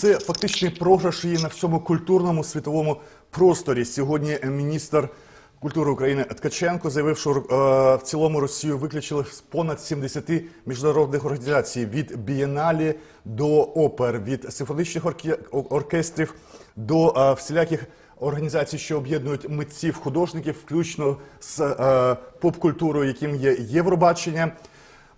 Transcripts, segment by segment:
це фактичний програш її на всьому культурному світовому просторі. Сьогодні міністр культури України Ткаченко заявив, що в цілому Росію виключили з понад 70 міжнародних організацій, від бієналі до опер, від симфонічних оркестрів до всіляких організацій, що об'єднують митців, художників, включно з поп-культурою, яким є Євробачення.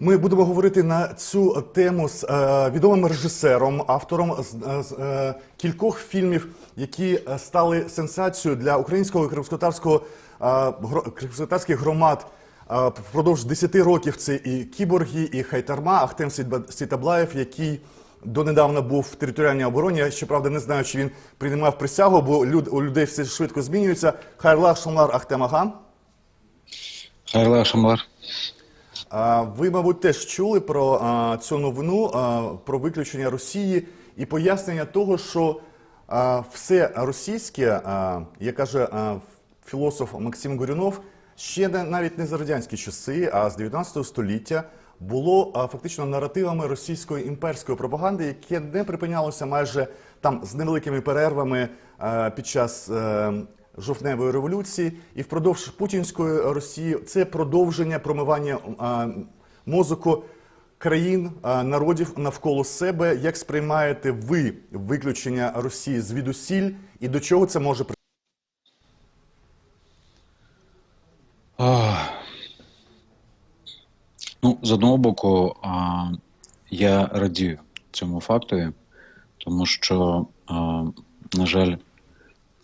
Ми будемо говорити на цю тему з відомим режисером, автором з кількох фільмів, які стали сенсацією для українського і кримськотатарських громад впродовж 10 років. Це і «Кіборги», і «Хайтарма», Ахтем Сеїтаблаєв, який донедавна був в територіальній обороні. Я, щоправда, не знаю, чи він приймав присягу, бо у людей все швидко змінюється. Хайрлах Шамлар Ахтем ага. Хайрлах Шамлар. Ви, мабуть, теж чули про цю новину, про виключення Росії і пояснення того, що все російське, як каже філософ Максим Горюнов, ще навіть не за радянські часи, а з 19 століття було фактично наративами російської імперської пропаганди, яке не припинялося майже там з невеликими перервами під час жовтневої революції, і впродовж путінської Росії це продовження промивання мозку країн, народів навколо себе. Як сприймаєте ви виключення Росії звідусіль і до чого це може призвести? Ну, з одного боку, я радію цьому фактові, тому що, на жаль,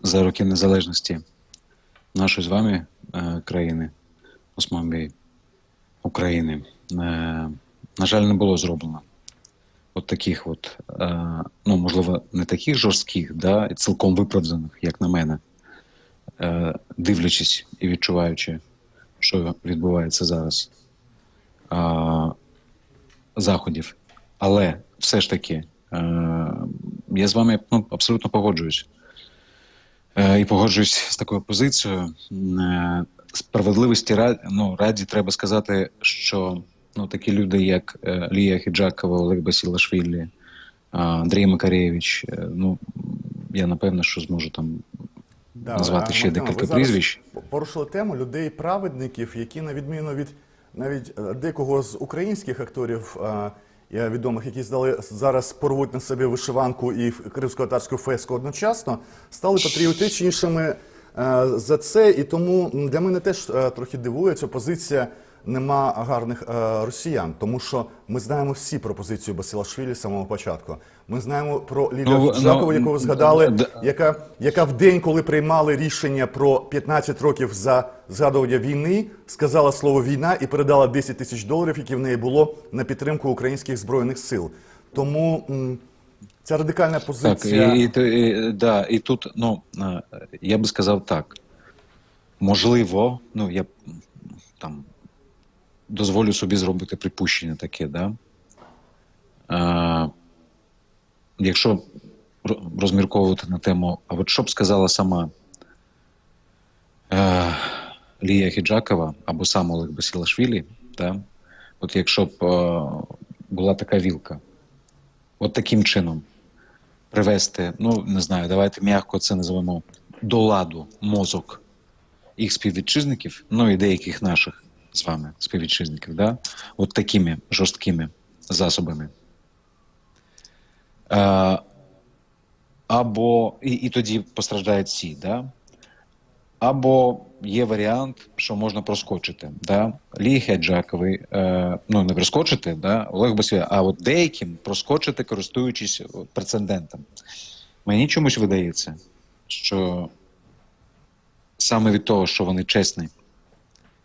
за роки незалежності нашої з вами країни, Османської України, на жаль, не було зроблено от таких от, ну, можливо, не таких жорстких, да, і цілком виправданих, як на мене, дивлячись і відчуваючи, що відбувається зараз, заходів. Але все ж таки, я з вами абсолютно погоджуюсь. І погоджуюсь з такою позицією. Справедливості раді треба сказати, що такі люди, як Лія Ахеджакова, Олег Басілашвілі, Андрій Макаревич, я напевно, що зможу там назвати ще декілька прізвищ. Ви порушили тему людей-праведників, які, на відміну від навіть декого з українських акторів відомих, які зараз порвуть на собі вишиванку і кримсько-татарську феску одночасно, стали патріотичнішими за це. І тому для мене теж трохи дивує ця позиція «нема гарних росіян», тому що ми знаємо всі про позицію Басилашвілі з самого початку. Ми знаємо про Лілію Ахеджакову, яку ви згадали, яка в день, коли приймали рішення про 15 років за згадування війни, сказала слово «війна» і передала 10 тисяч доларів, які в неї було на підтримку українських Збройних сил. Тому ця радикальна позиція... Так, і тут, я би сказав так, можливо, я там дозволю собі зробити припущення таке, да? Якщо розмірковувати на тему, а от що б сказала сама Лія Ахеджакова або сам Олег Басілашвілі, да? От якщо б була така вілка, от таким чином привести, не знаю, давайте м'яко це називаємо, до ладу мозок їх співвітчизників, і деяких наших з вами співвітчизників, да? От такими жорсткими засобами. Або, і тоді постраждають всі, да? Або є варіант, що можна проскочити, да? Лії Ахеджакової, не проскочити, да? Олег Басілашвілі, а от деяким проскочити, користуючись прецедентом. Мені чомусь видається, що саме від того, що вони чесні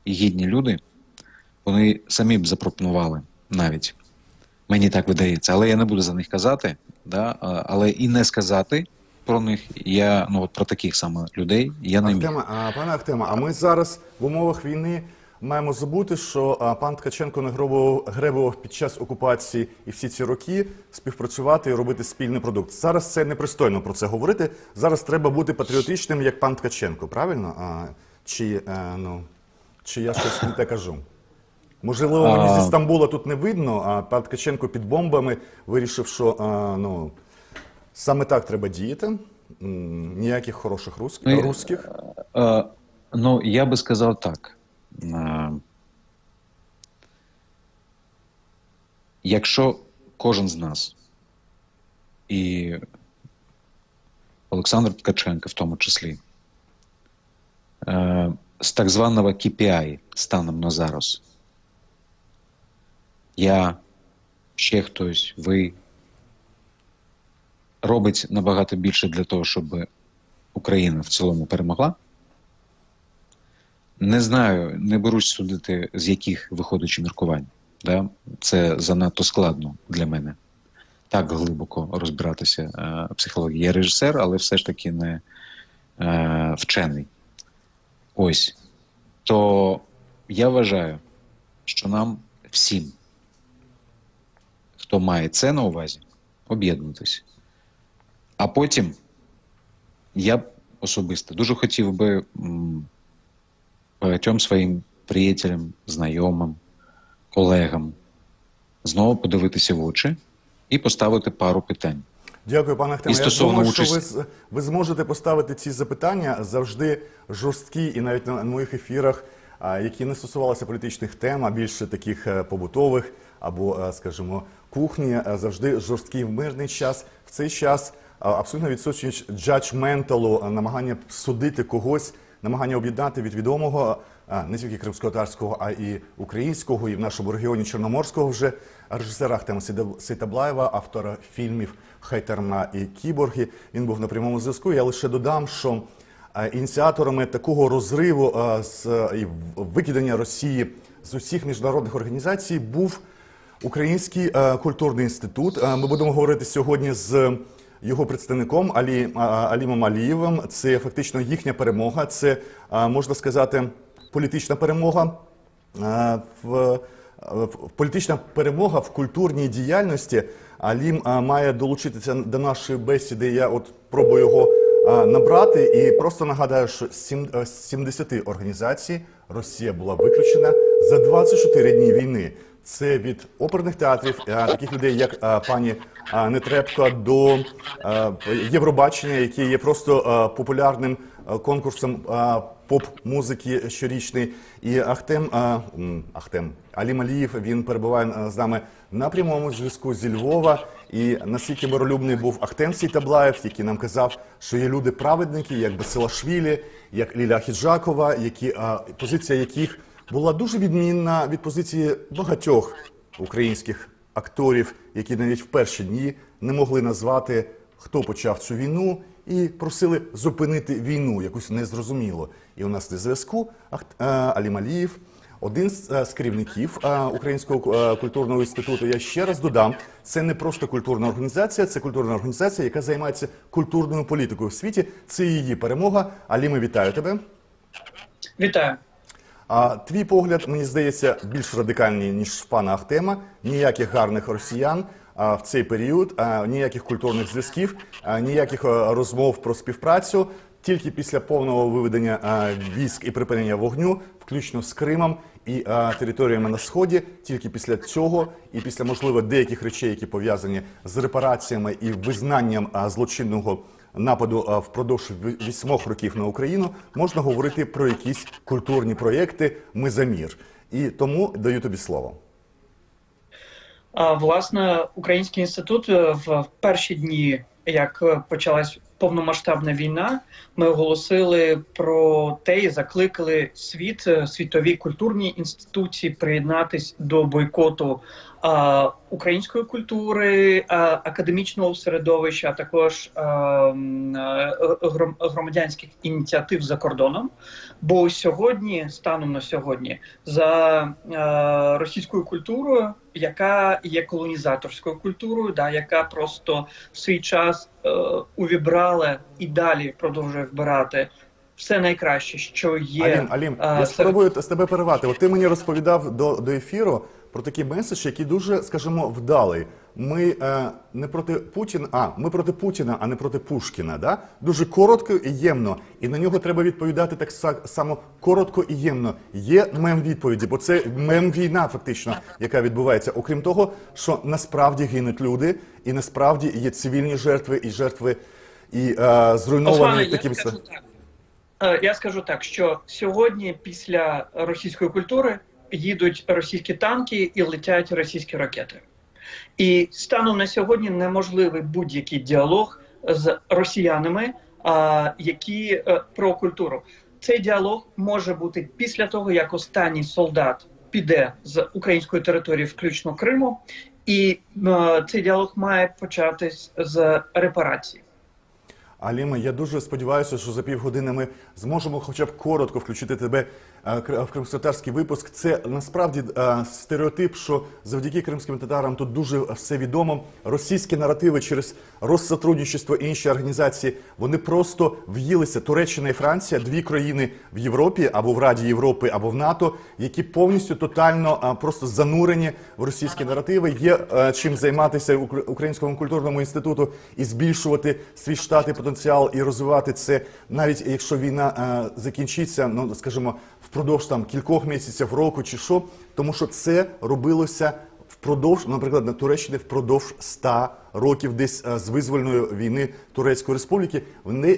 і гідні люди, вони самі б запропонували навіть. Мені так видається. Але я не буду за них казати, да? Але і не сказати про них, я, про таких саме людей, я не міг. Пане Ахтеме, а ми зараз в умовах війни маємо забути, що пан Ткаченко не гребував під час окупації і всі ці роки співпрацювати і робити спільний продукт. Зараз це непристойно про це говорити. Зараз треба бути патріотичним, як пан Ткаченко, правильно? Чи я щось не те кажу? Можливо, мені зі Стамбула тут не видно, а пан Ткаченко під бомбами вирішив, що Саме так треба діяти. Ніяких хороших Ну, русських. Ну, я би сказав так. Якщо кожен з нас, і Олександр Ткаченко в тому числі, з так званого KPI станом на зараз, я, ще хтось, ви, робить набагато більше для того, щоб Україна в цілому перемогла. Не знаю, не берусь судити, з яких виходячи міркувань. Да? Це занадто складно для мене. Так глибоко розбиратися в психології. Я режисер, але все ж таки не вчений. Ось. То я вважаю, що нам всім, хто має це на увазі, об'єднуватися. А потім я б особисто дуже хотів би багатьом своїм приятелям, знайомим, колегам знову подивитися в очі і поставити пару питань. Дякую, пане Ахтеме. І стосовно Я думаю, участі... що ви зможете поставити ці запитання завжди жорсткі, і навіть на моїх ефірах, які не стосувалися політичних тем, а більше таких побутових або, скажімо, кухні, завжди жорсткі в мирний час. В цей час абсолютно відсутність джаджменталу, намагання судити когось, намагання об'єднати від відомого, не тільки кримськотатарського, а і українського, і в нашому регіоні Чорноморського вже режисера Ахтема Сейтаблаєва, автора фільмів «Хайтарма» і «Кіборги». Він був на прямому зв'язку. Я лише додам, що ініціаторами такого розриву і викидання Росії з усіх міжнародних організацій був Український культурний інститут. Ми будемо говорити сьогодні з його представником Алімом Алієвим. Це фактично їхня перемога, це, можна сказати, політична перемога. Політична перемога в культурній діяльності. Алім має долучитися до нашої бесіди. Я от пробую його набрати і просто нагадаю, що з 70 організацій Росія була виключена за 24 дні війни. Це від оперних театрів, таких людей, як пані Нетребко, до Євробачення, яке є просто популярним конкурсом поп-музики щорічний. І Алім Алієв, він перебуває з нами на прямому зв'язку зі Львова. І наскільки миролюбний був Ахтем Сейтаблаєв, який нам казав, що є люди-праведники, як Басилашвілі, як Ліля Ахіджакова, позиція яких була дуже відмінна від позиції багатьох українських акторів, які навіть в перші дні не могли назвати, хто почав цю війну, і просили зупинити війну, якусь незрозуміло. І у нас на зв'язку Алім Алієв, один з керівників Українського культурного інституту. Я ще раз додам, це не просто культурна організація, це культурна організація, яка займається культурною політикою в світі. Це її перемога. Аліме, вітаю тебе. Вітаю. Твій погляд, мені здається, більш радикальний, ніж в пана Ахтема. Ніяких гарних росіян в цей період, ніяких культурних зв'язків, ніяких розмов про співпрацю. Тільки після повного виведення військ і припинення вогню, включно з Кримом і територіями на Сході, тільки після цього і після, можливо, деяких речей, які пов'язані з репараціями і визнанням злочинного нападу впродовж 8 років на Україну, можна говорити про якісь культурні проєкти «Ми за мір». І тому даю тобі слово. Власне, Український інститут в перші дні, як почалась повномасштабна війна, ми оголосили про те і закликали світові культурні інституції приєднатись до бойкоту української культури, академічного середовища, а також громадянських ініціатив за кордоном. Бо сьогодні, станом на сьогодні, за російською культурою, яка є колонізаторською культурою, яка просто в свій час увібрала і далі продовжує вбирати все найкраще, що є. Алім, я спробую з тебе перервати. От ти мені розповідав до ефіру про такий меседж, який дуже, скажімо, вдалий. Ми не проти Путіна, ми проти Путіна, а не проти Пушкіна. Да? Дуже коротко і ємно. І на нього треба відповідати так само коротко і ємно. Є мем-відповіді, бо це мем-війна фактично, яка відбувається. Окрім того, що насправді гинуть люди, і насправді є цивільні жертви, і жертви, і зруйновані таким... Я скажу так, що сьогодні після російської культури їдуть російські танки і летять російські ракети. І станом на сьогодні неможливий будь-який діалог з росіянами, які про культуру. Цей діалог може бути після того, як останній солдат піде з української території, включно Криму, і цей діалог має початись з репарації. Аліма, я дуже сподіваюся, що за півгодини ми зможемо хоча б коротко включити тебе в кримськотатарський випуск. Це насправді стереотип, що завдяки кримським татарам тут дуже все відомо. Російські наративи через Россотрудничество і інші організації, вони просто в'їлися. Туреччина і Франція, дві країни в Європі, або в Раді Європи, або в НАТО, які повністю тотально просто занурені в російські наративи. Є чим займатися Українському культурному інституту і збільшувати свій штат і потенціал, і розвивати це, навіть якщо війна закінчиться, ну, скажімо, впродовж там кількох місяців, року чи що, тому що це робилося впродовж, наприклад, на Туреччині впродовж 100 років десь з визвольної війни Турецької Республіки.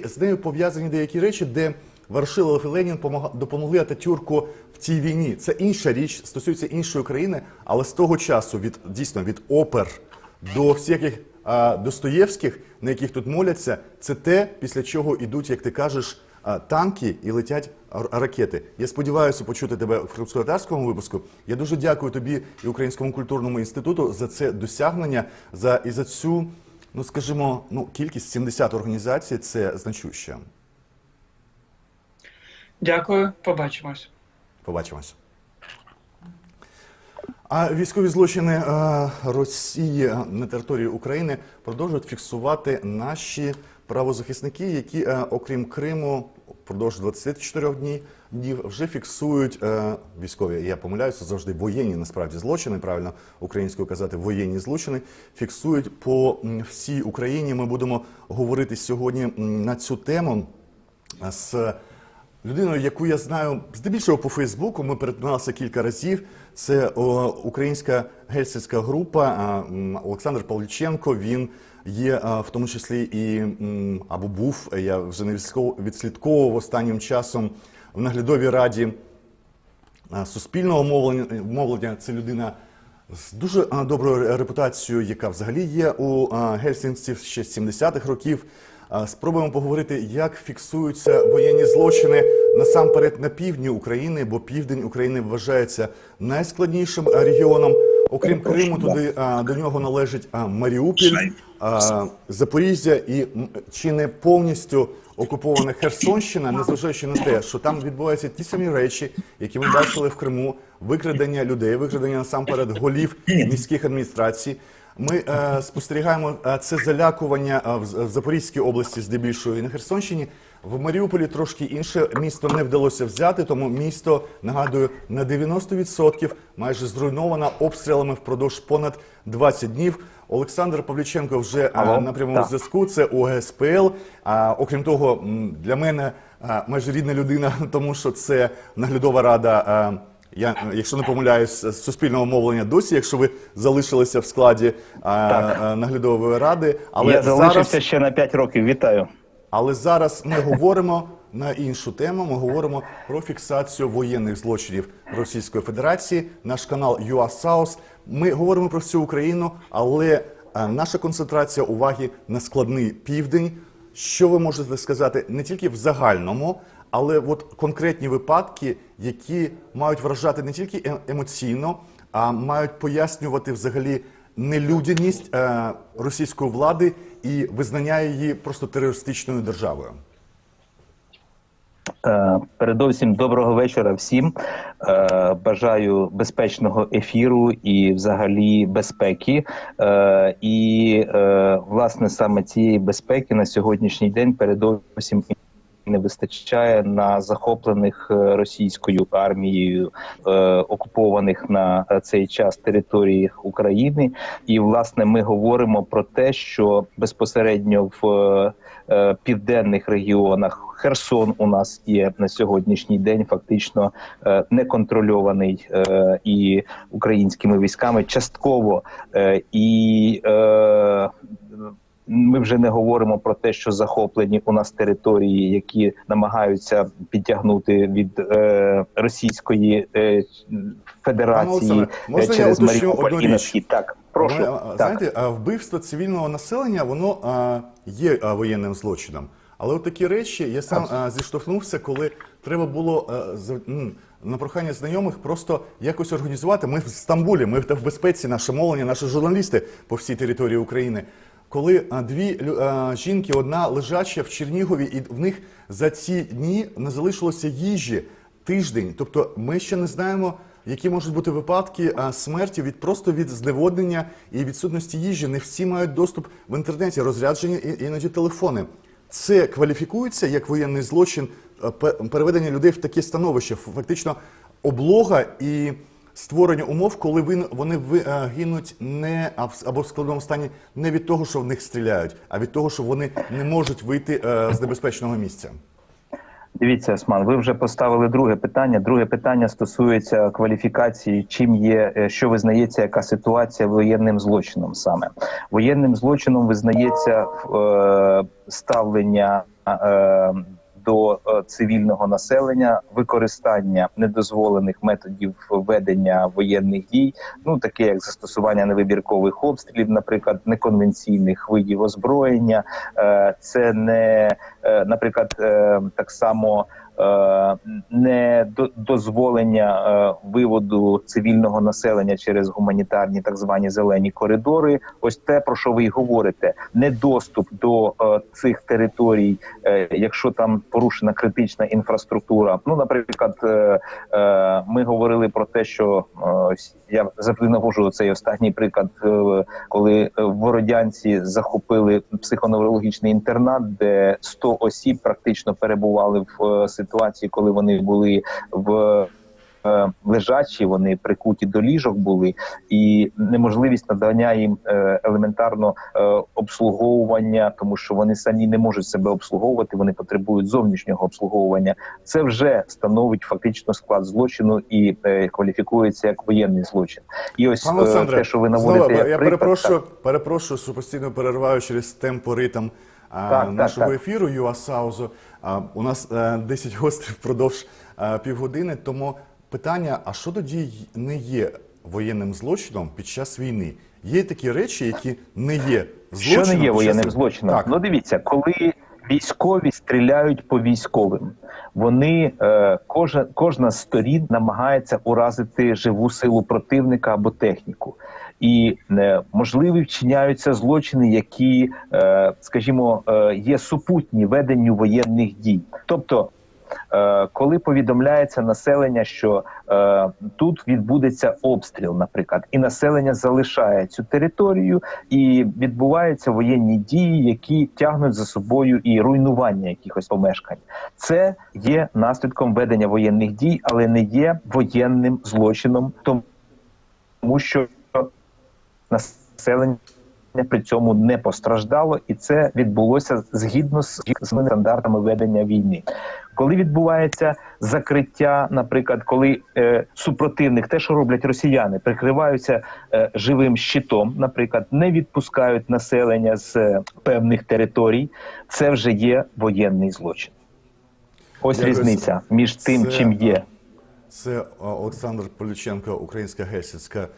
З нею пов'язані деякі речі, де Ворошилов і Ленін допомогли Ататюрку в цій війні. Це інша річ, стосується іншої країни, але з того часу, дійсно, від опер до всяких Достоєвських, на яких тут моляться, це те, після чого йдуть, як ти кажеш, танки і летять ракети. Я сподіваюся почути тебе в кримськотатарському випуску. Я дуже дякую тобі і Українському культурному інституту за це досягнення, і за цю, ну скажімо, кількість 70 організацій, це значуще. Дякую, побачимось. Побачимось. А військові злочини Росії на території України продовжують фіксувати наші правозахисники, які, окрім Криму, впродовж 24 днів вже фіксують військові, я помиляюся, завжди воєнні, насправді, злочини, правильно українською казати, воєнні злочини, фіксують по всій Україні. Ми будемо говорити сьогодні на цю тему з людиною, яку я знаю здебільшого по Фейсбуку, ми перетиналися кілька разів. Це українська гельсінська група, Олександр Павліченко, він є в тому числі і, або був, я вже не відслідковував останнім часом, в наглядовій раді суспільного мовлення. Це людина з дуже доброю репутацією, яка взагалі є у Гельсінці ще з 70-х років. Спробуємо поговорити, як фіксуються воєнні злочини насамперед на півдні України, бо південь України вважається найскладнішим регіоном. Окрім Криму, туди до нього належить Маріуполь, Запоріжжя і чи не повністю окупована Херсонщина, незважаючи на те, що там відбуваються ті самі речі, які ми бачили в Криму, викрадення людей, викрадення насамперед голів міських адміністрацій. Ми спостерігаємо це залякування в Запорізькій області здебільшого і на Херсонщині. В Маріуполі трошки інше, місто не вдалося взяти, тому місто, нагадую, на 90% майже зруйновано обстрілами впродовж понад 20 днів. Олександр Павліченко вже на прямому зв'язку, це УГСПЛ. Окрім того, для мене майже рідна людина, тому що це наглядова рада, я, якщо не помиляюсь, з суспільного мовлення досі, якщо ви залишилися в складі наглядової ради. Але я залишився ще на 5 років, вітаю. Але зараз ми говоримо на іншу тему, ми говоримо про фіксацію воєнних злочинів Російської Федерації. Наш канал UASouth. Ми говоримо про всю Україну, але наша концентрація уваги на складний південь. Що ви можете сказати не тільки в загальному, але от конкретні випадки, які мають вражати не тільки емоційно, а мають пояснювати взагалі нелюдяність російської влади і визнання її просто терористичною державою? Передовсім доброго вечора всім. Бажаю безпечного ефіру і взагалі безпеки. І власне саме цієї безпеки на сьогоднішній день передовсім не вистачає на захоплених російською армією окупованих на цей час територіях України. І, власне, ми говоримо про те, що безпосередньо в південних регіонах Херсон у нас є на сьогоднішній день фактично неконтрольований і українськими військами частково. І ми вже не говоримо про те, що захоплені у нас території, які намагаються підтягнути від Російської Федерації через Маріуполь і на схід. Так, прошу. Знаєте, вбивство цивільного населення, воно є воєнним злочином. Але от такі речі, я сам зіштовхнувся, коли треба було на прохання знайомих просто якось організувати. Ми в Стамбулі, ми в безпеці, наше мовлення, наші журналісти по всій території України. Коли дві жінки, одна лежача в Чернігові, і в них за ці дні не залишилося їжі тиждень. Тобто ми ще не знаємо, які можуть бути випадки смерті просто від зневоднення і відсутності їжі. Не всі мають доступ в інтернеті, розряджені іноді телефони. Це кваліфікується як воєнний злочин, переведення людей в таке становище, фактично облога і створення умов, коли вони гинуть не або в складному стані не від того, що в них стріляють, а від того, що вони не можуть вийти з небезпечного місця. Дивіться, Осман, ви вже поставили друге питання. Друге питання стосується кваліфікації, чим є, що визнається, яка ситуація воєнним злочином саме. Воєнним злочином визнається ставлення до цивільного населення, використання недозволених методів ведення воєнних дій, таке як застосування невибіркових обстрілів, наприклад, неконвенційних видів озброєння, це не, наприклад, так само не дозволення виводу цивільного населення через гуманітарні так звані зелені коридори. Ось те, про що ви й говорите. Недоступ до цих територій, якщо там порушена критична інфраструктура. Наприклад, ми говорили про те, що я завжди навожу цей останній приклад, коли в Бородянці захопили психоневрологічний інтернат, де 100 осіб практично перебували в ситуації, коли вони були лежачі, вони прикуті до ліжок були, і неможливість надання їм елементарно обслуговування, тому що вони самі не можуть себе обслуговувати, вони потребують зовнішнього обслуговування. Це вже становить фактично склад злочину і кваліфікується як воєнний злочин. І ось те, що ви наводите як приклад... перепрошую, що постійно перериваю через темпоритм нашого ефіру ЮАСАУЗу. У нас 10 гостей впродовж півгодини, тому питання, а що тоді не є воєнним злочином під час війни? Є такі речі, які не є злочином? Що не є воєнним злочином? Так. Дивіться, коли військові стріляють по військовим, вони, кожна з сторін намагається уразити живу силу противника або техніку. І можливі вчиняються злочини, які, скажімо, є супутні веденню воєнних дій. Тобто, коли повідомляється населення, що тут відбудеться обстріл, наприклад, і населення залишає цю територію, і відбуваються воєнні дії, які тягнуть за собою і руйнування якихось помешкань. Це є наслідком ведення воєнних дій, але не є воєнним злочином, тому що населення при цьому не постраждало, і це відбулося згідно з стандартами ведення війни. Коли відбувається закриття, наприклад, коли супротивник, те, що роблять росіяни, прикриваються живим щитом, наприклад, не відпускають населення з певних територій, це вже є воєнний злочин. Ось різниця між тим, чим є. Це Олександр Поліченко, Українська гельсінська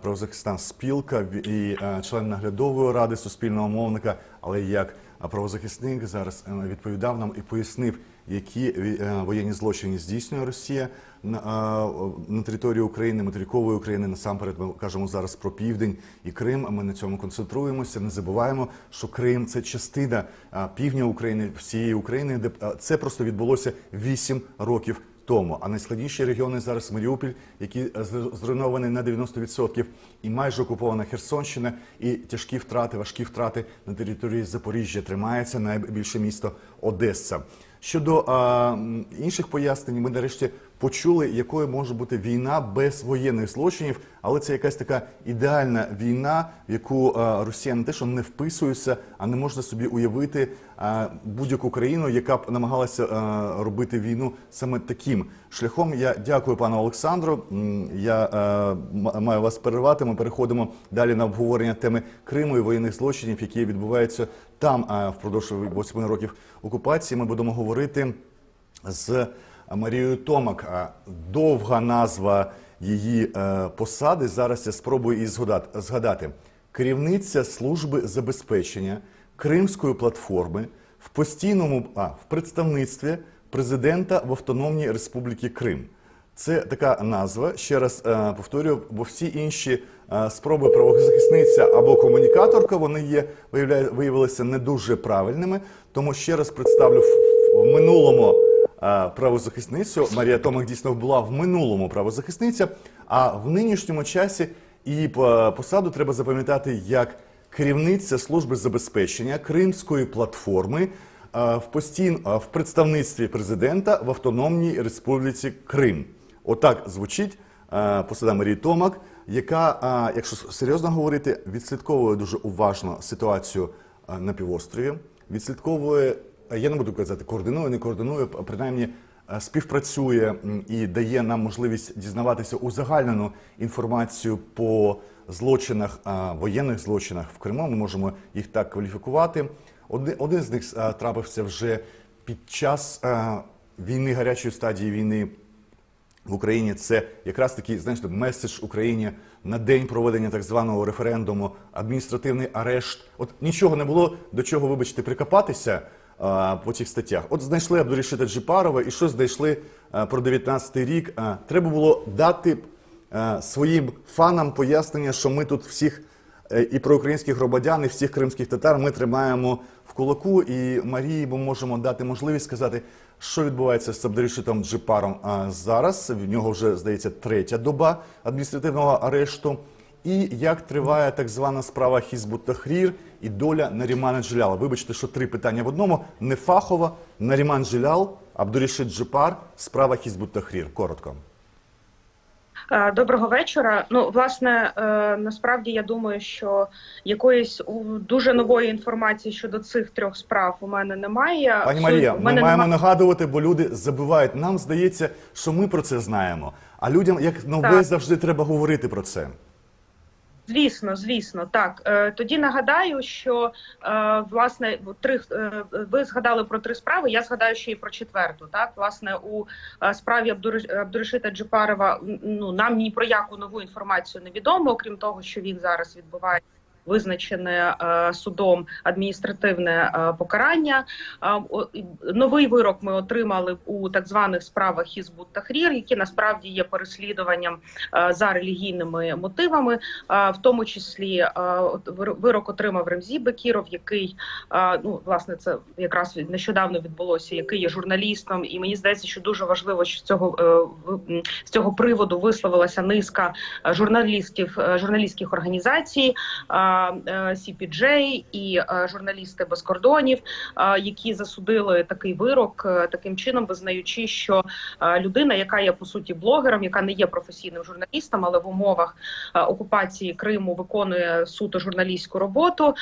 правозахисна спілка і член наглядової ради суспільного мовника, але як правозахисник зараз відповідав нам і пояснив, які воєнні злочини здійснює Росія на території України, материкової України. Насамперед ми кажемо зараз про Південь і Крим, ми на цьому концентруємося, не забуваємо, що Крим – це частина півдня України, всієї України, де це просто відбулося 8 років тому. А найскладніші регіони зараз Маріуполь, який зруйнований на 90%, і майже окупована Херсонщина, і тяжкі втрати, важкі втрати на території Запоріжжя. Тримається найбільше місто Одеса. Щодо інших пояснень, ми нарешті почули, якою може бути війна без воєнних злочинів, але це якась така ідеальна війна, в яку Росія не те, що не вписується, а не можна собі уявити будь-яку країну, яка б намагалася робити війну саме таким шляхом. Я дякую пану Олександру. Я маю вас перервати. Ми переходимо далі на обговорення теми Криму і воєнних злочинів, які відбуваються там впродовж 8 років окупації. Ми будемо говорити з Марією Томак. Довга назва її посади. Зараз я спробую її згадати. Керівниця служби забезпечення Кримської платформи в представництві президента в Автономній Республіці Крим. Це така назва, ще раз повторюю, бо всі інші спроби правозахисниця або комунікаторка, вони виявилися не дуже правильними. Тому ще раз представлю в минулому правозахисницю. Марія Томак дійсно була в минулому правозахисниця, а в нинішньому часі її посаду треба запам'ятати як керівниця служби забезпечення Кримської платформи в представництві президента в Автономній Республіці Крим. Отак звучить посада Марії Томак, яка, якщо серйозно говорити, відслідковує дуже уважно ситуацію на півострові, відслідковує, я не буду казати координує, не координує, принаймні співпрацює і дає нам можливість дізнаватися узагальнену інформацію по злочинах, воєнних злочинах в Криму. Ми можемо їх так кваліфікувати. Один з них трапився вже під час війни, гарячої стадії війни в Україні. Це якраз такий, знаєте, меседж Україні на день проведення так званого референдуму, адміністративний арешт. От нічого не було, до чого, вибачте, прикопатися по цих статтях. От знайшли Абдурішита Джипарова і щось знайшли про 19-й рік. Треба було дати своїм фанам пояснення, що ми тут всіх і проукраїнських громадян, і всіх кримських татар ми тримаємо в кулаку. І Марії ми можемо дати можливість сказати, що відбувається з Абдурішитом Джипаром зараз. В нього вже, здається, 3-я доба адміністративного арешту. І як триває так звана справа Хізбут Тахрір і доля Нарімана Джеляла. Вибачте, що 3 питання в одному. Нефахова, Наріман Джелял, Абдурішит Джипар, справа Хізбут Тахрір. Коротко. Доброго вечора. Ну, власне, насправді я думаю, що якоїсь дуже нової інформації щодо цих 3 справ у мене немає. Пані Марія, ми маємо нагадувати, бо люди забувають. Нам здається, що ми про це знаємо. А людям, як нове, завжди треба говорити про це. Звісно, так. Тоді нагадаю, що, власне, ви згадали про 3 справи, я згадаю ще і про 4-ту. Так? Власне, у справі Абдурішита Джипарова нам ні про яку нову інформацію не відомо, окрім того, що він зараз відбуває визначене судом адміністративне покарання. Новий вирок ми отримали у так званих справах Хізбут Тахрір, які насправді є переслідуванням за релігійними мотивами. В тому числі вирок отримав Ремзі Бекіров, який, власне, це якраз нещодавно відбулося, який є журналістом. І мені здається, що дуже важливо, що з цього приводу висловилася низка журналістських організацій, CPJ і журналісти без кордонів, які засудили такий вирок, таким чином визнаючи, що людина, яка є по суті блогером, яка не є професійним журналістом, але в умовах окупації Криму виконує суто журналістську роботу,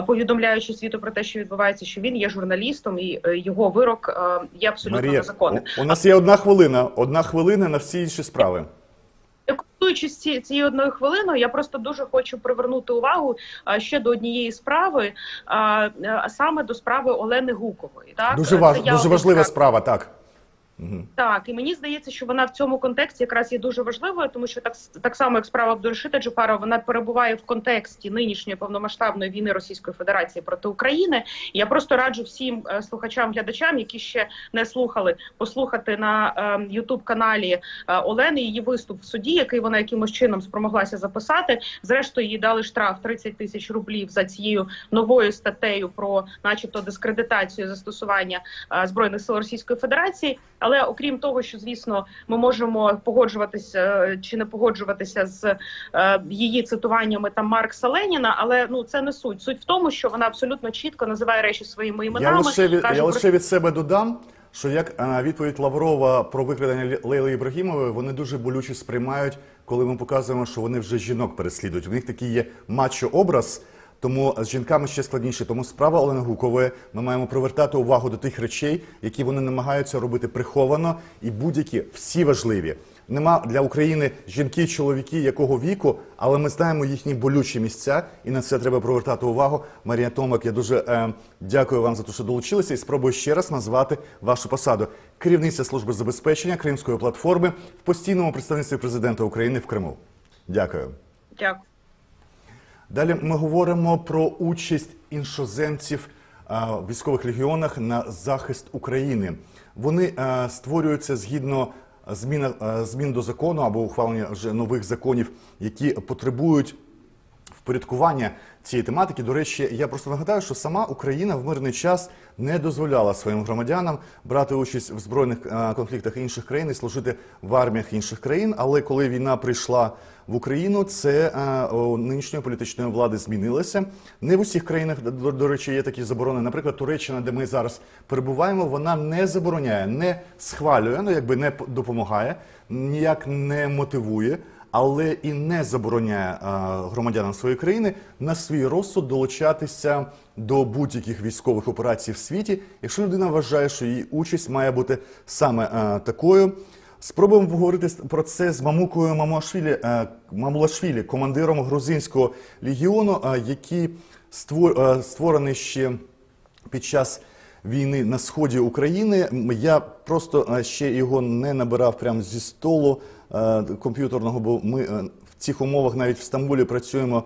повідомляючи світу про те, що відбувається, що він є журналістом і його вирок є абсолютно незаконним. У нас є 1 хвилина. 1 хвилина на всі інші справи. Користуючись цією 1 хвилиною, я просто дуже хочу привернути увагу ще до однієї справи, а саме до справи Олени Гукової. Так? Дуже важлива справа, так. Так, і мені здається, що вона в цьому контексті якраз є дуже важливою, тому що так само, як справа Абдурішита Джипарова, вона перебуває в контексті нинішньої повномасштабної війни Російської Федерації проти України. І я просто раджу всім слухачам, глядачам, які ще не слухали, послухати на YouTube-каналі Олени її виступ в суді, який вона якимось чином спромоглася записати. Зрештою, їй дали штраф 30 тисяч рублів за цією новою статтею про, начебто, дискредитацію застосування Збройних сил Російської Федерації. Але окрім того, що, звісно, ми можемо погоджуватися чи не погоджуватися з її цитуваннями там Маркса, Леніна, але це не суть. Суть в тому, що вона абсолютно чітко називає речі своїми іменами. Я лише від себе додам, що як відповідь Лаврова про викрадення Лейли Ібрагімової, вони дуже болюче сприймають, коли ми показуємо, що вони вже жінок переслідують. У них такий є мачо-образ, тому з жінками ще складніше. Тому справа Олени Гукової, ми маємо привертати увагу до тих речей, які вони намагаються робити приховано, і будь-які, всі важливі. Нема для України жінки, чоловіки, якого віку, але ми знаємо їхні болючі місця, і на це треба привертати увагу. Марія Томак, я дуже дякую вам за те, що долучилися, і спробую ще раз назвати вашу посаду. Керівниця служби забезпечення Кримської платформи в постійному представництві президента України в Криму. Дякую. Дякую. Далі ми говоримо про участь іншоземців в військових легіонах на захист України. Вони створюються згідно змін до закону або ухвалення вже нових законів, які потребують впорядкування цієї тематики. До речі, я просто нагадаю, що сама Україна в мирний час не дозволяла своїм громадянам брати участь в збройних конфліктах інших країн і служити в арміях інших країн. Але коли війна прийшла в Україну, це у нинішньої політичної влади змінилося. Не в усіх країнах, до речі, є такі заборони. Наприклад, Туреччина, де ми зараз перебуваємо, вона не забороняє, не схвалює, не допомагає, ніяк не мотивує, але і не забороняє громадянам своєї країни на свій розсуд долучатися до будь-яких військових операцій в світі, якщо людина вважає, що її участь має бути саме такою. Спробуємо поговорити про це з Мамукою Мамулашвілі, командиром грузинського легіону, який створений ще під час війни на сході України. Я просто ще його не набирав прямо зі столу комп'ютерного, бо ми в цих умовах навіть в Стамбулі працюємо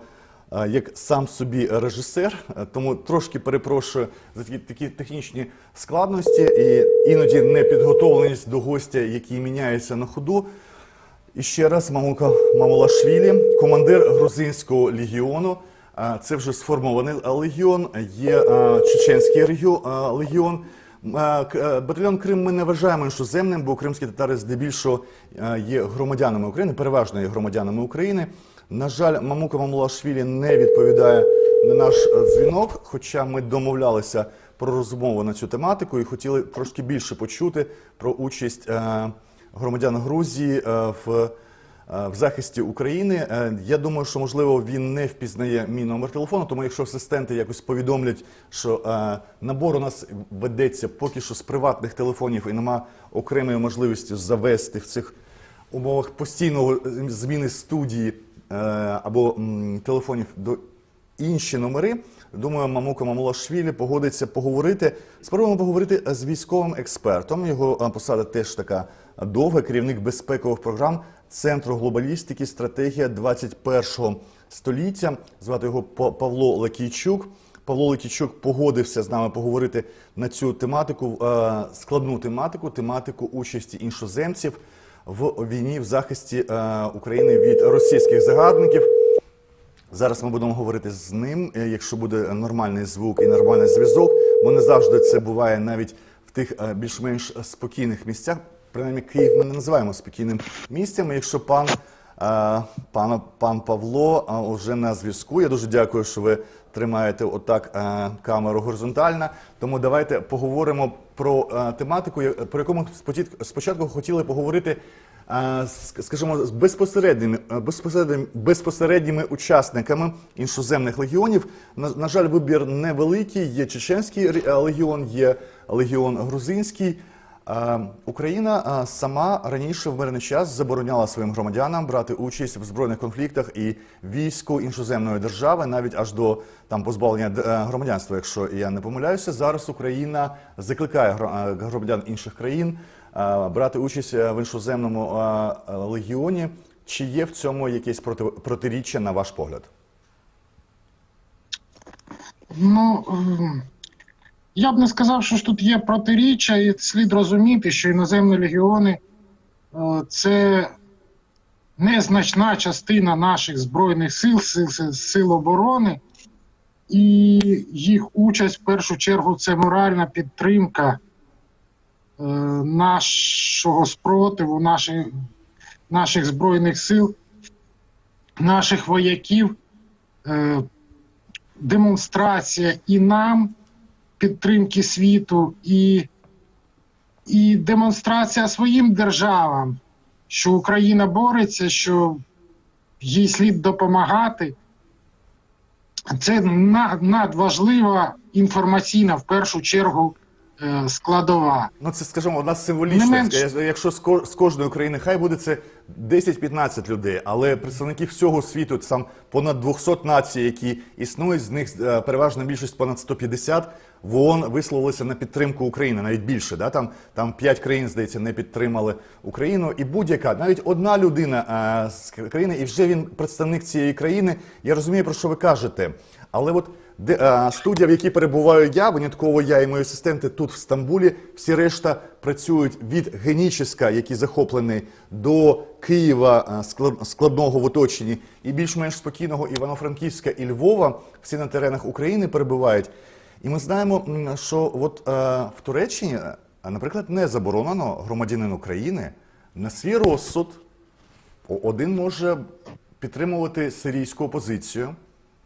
як сам собі режисер, тому трошки перепрошую за такі технічні складності і іноді непідготовленість до гостя, який міняється на ходу. І ще раз, Мамука Мамулашвілі, командир грузинського легіону. Це вже сформований легіон, є чеченський легіон. Батальйон Крим ми не вважаємо іншоземним, бо кримські татари здебільшого є громадянами України, переважно є громадянами України. На жаль, Мамука Мамулашвілі не відповідає на наш дзвінок, хоча ми домовлялися про розмову на цю тематику і хотіли трошки більше почути про участь громадян Грузії в захисті України. Я думаю, що, можливо, він не впізнає мій номер телефону, тому якщо асистенти якось повідомлять, що набор у нас ведеться поки що з приватних телефонів і нема окремої можливості завести в цих умовах постійного зміни студії або телефонів до інші номери, думаю, Мамука Мамулашвілі погодиться поговорити. Спробуємо поговорити з військовим експертом. Його посада теж така довга, керівник безпекових програм Центру глобалістики «Стратегія 21-го століття». Звати його Павло Лакійчук. Павло Лакійчук погодився з нами поговорити на цю тематику, складну тематику участі іншоземців в війні в захисті України від російських загарбників. Зараз ми будемо говорити з ним, якщо буде нормальний звук і нормальний зв'язок, бо не завжди це буває навіть в тих більш-менш спокійних місцях. Принаймні, Київ ми не називаємо спокійним місцем. Якщо пан Павло вже на зв'язку, я дуже дякую, що ви тримаєте отак камеру горизонтально. Тому давайте поговоримо про тематику, про яку ми спочатку хотіли поговорити, скажімо, з безпосередніми учасниками іншоземних легіонів. На жаль, вибір невеликий. Є чеченський легіон, є легіон грузинський. Україна сама раніше в мирний час забороняла своїм громадянам брати участь в збройних конфліктах і війську іншоземної держави, навіть аж до позбавлення громадянства, якщо я не помиляюся. Зараз Україна закликає громадян інших країн брати участь в іншоземному легіоні. Чи є в цьому якесь протиріччя, на ваш погляд? Я б не сказав, що ж тут є протиріччя, і слід розуміти, що іноземні легіони – це незначна частина наших Збройних сил, сил оборони, і їх участь в першу чергу – це моральна підтримка нашого спротиву, наших Збройних сил, наших вояків, демонстрація і нам підтримки світу, і і демонстрація своїм державам, що Україна бореться, що їй слід допомагати. Це надважлива інформаційна, в першу чергу, складова. Ну, це, скажімо, у нас символічно. Якщо з кожної країни, хай буде це 10-15 людей, але представники всього світу, там понад 200 націй, які існують, з них переважна більшість, понад 150, в ООН висловилися на підтримку України, навіть більше. Да? Там 5 країн, здається, не підтримали Україну. І будь-яка, навіть одна людина з країни, і вже він представник цієї країни, я розумію, про що ви кажете. Але от студія, в якій перебуваю я, винятково я і мої асистенти тут в Стамбулі, всі решта працюють від Геніческа, який захоплений, до Києва, складного в оточенні, і більш-менш спокійного Івано-Франківська і Львова, всі на теренах України перебувають. І ми знаємо, що от в Туреччині, наприклад, не заборонено громадянин України на свій розсуд один може підтримувати сирійську опозицію,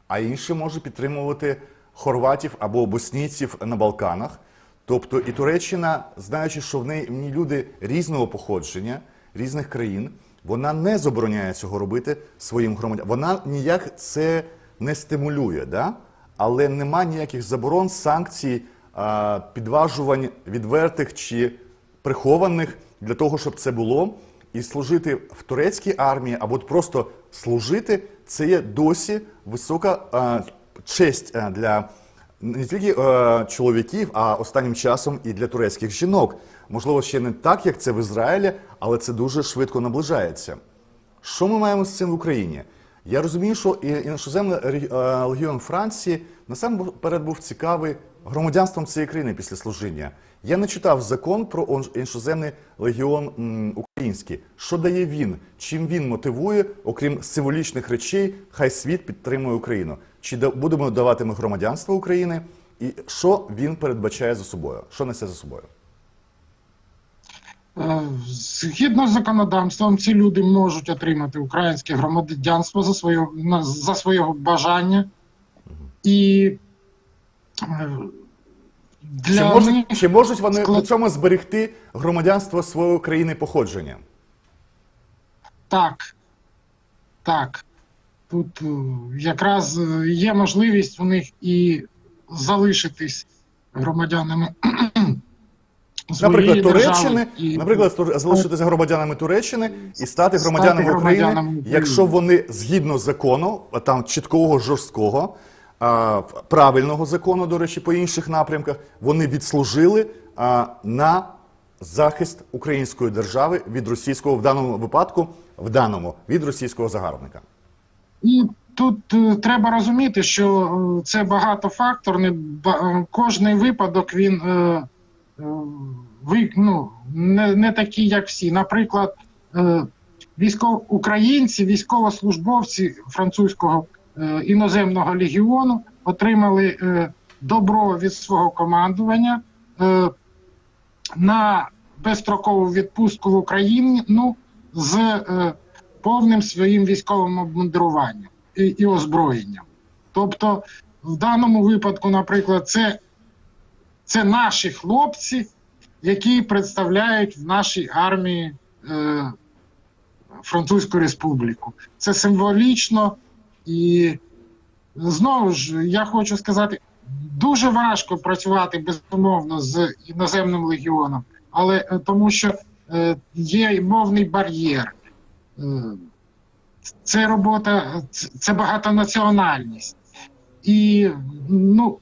а інший може підтримувати хорватів або боснійців на Балканах. Тобто і Туреччина, знаючи, що в неї люди різного походження, різних країн, вона не забороняє цього робити своїм громадянам. Вона ніяк це не стимулює, да? Але нема ніяких заборон, санкцій, підважувань відвертих чи прихованих для того, щоб це було. І служити в турецькій армії, або просто служити, це є досі висока честь для не тільки чоловіків, а останнім часом і для турецьких жінок. Можливо, ще не так, як це в Ізраїлі, але це дуже швидко наближається. Що ми маємо з цим в Україні? Я розумію, що іноземний легіон Франції насамперед був цікавий громадянством цієї країни після служіння. Я не читав закон про іноземний легіон український. Що дає він? Чим він мотивує, окрім символічних речей, хай світ підтримує Україну? Чи будемо давати ми громадянство України? І що він передбачає за собою? Що несе за собою? Згідно з законодавством, ці люди можуть отримати українське громадянство за свого бажання. І чи можуть вони при цьому зберегти громадянство своєї країни походження? Так. Тут якраз є можливість у них і залишитись громадянами наприклад, Туреччини, залишитися громадянами Туреччини і стати громадянами України, якщо вони згідно закону, там чіткого, жорсткого, правильного закону, до речі, по інших напрямках, вони відслужили на захист української держави від російського, в даному випадку, від російського загарбника. І тут треба розуміти, що це багатофакторний, кожний випадок, він не такий, як всі. Наприклад, українці, військовослужбовці французького іноземного легіону отримали добро від свого командування на безстрокову відпустку в Україну з повним своїм військовим обмундируванням і озброєнням. Тобто, в даному випадку, наприклад, це наші хлопці, які представляють в нашій армії Французьку Республіку. Це символічно. І знову ж, я хочу сказати, дуже важко працювати, безумовно, з іноземним легіоном, але тому що є мовний бар'єр. Це робота, це багатонаціональність. І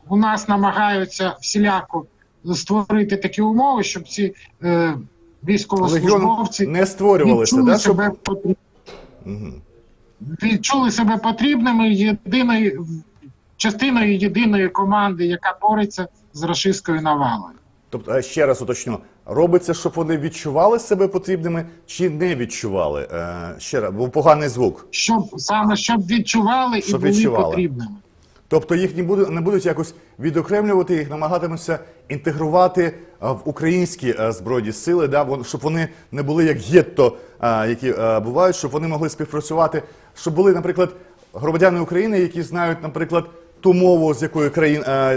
у нас намагаються всіляко створити такі умови, щоб ці військовослужбовці не створювалися, відчули себе потрібними частиною єдиної команди, яка бореться з рашистською навалою. Тобто, ще раз уточню, робиться, щоб вони відчували себе потрібними чи не відчували? Ще раз, був поганий звук. Щоб відчували і були потрібними. Тобто їх не будуть якось відокремлювати, їх намагатимуться інтегрувати в українські Збройні сили, щоб вони не були як гетто, які бувають, щоб вони могли співпрацювати, щоб були, наприклад, громадяни України, які знають, наприклад, ту мову, з якої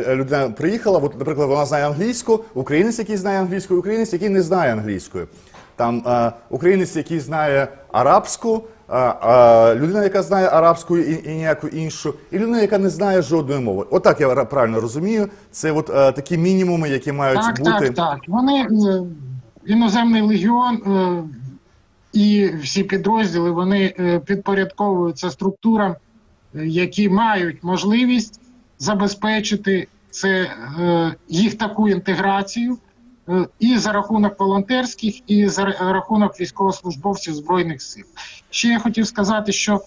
людина приїхала. От, наприклад, вона знає англійську, українець, який знає англійську, українець, який не знає англійської. Там українець, який знає арабську, людина, яка знає арабську і ніяку іншу, і людина, яка не знає жодної мови. Отак я правильно розумію. Це от такі мінімуми, які мають бути. Так. Вони, іноземний легіон і всі підрозділи, вони підпорядковуються структурам, які мають можливість забезпечити їх таку інтеграцію і за рахунок волонтерських, і за рахунок військовослужбовців Збройних сил. Ще я хотів сказати, що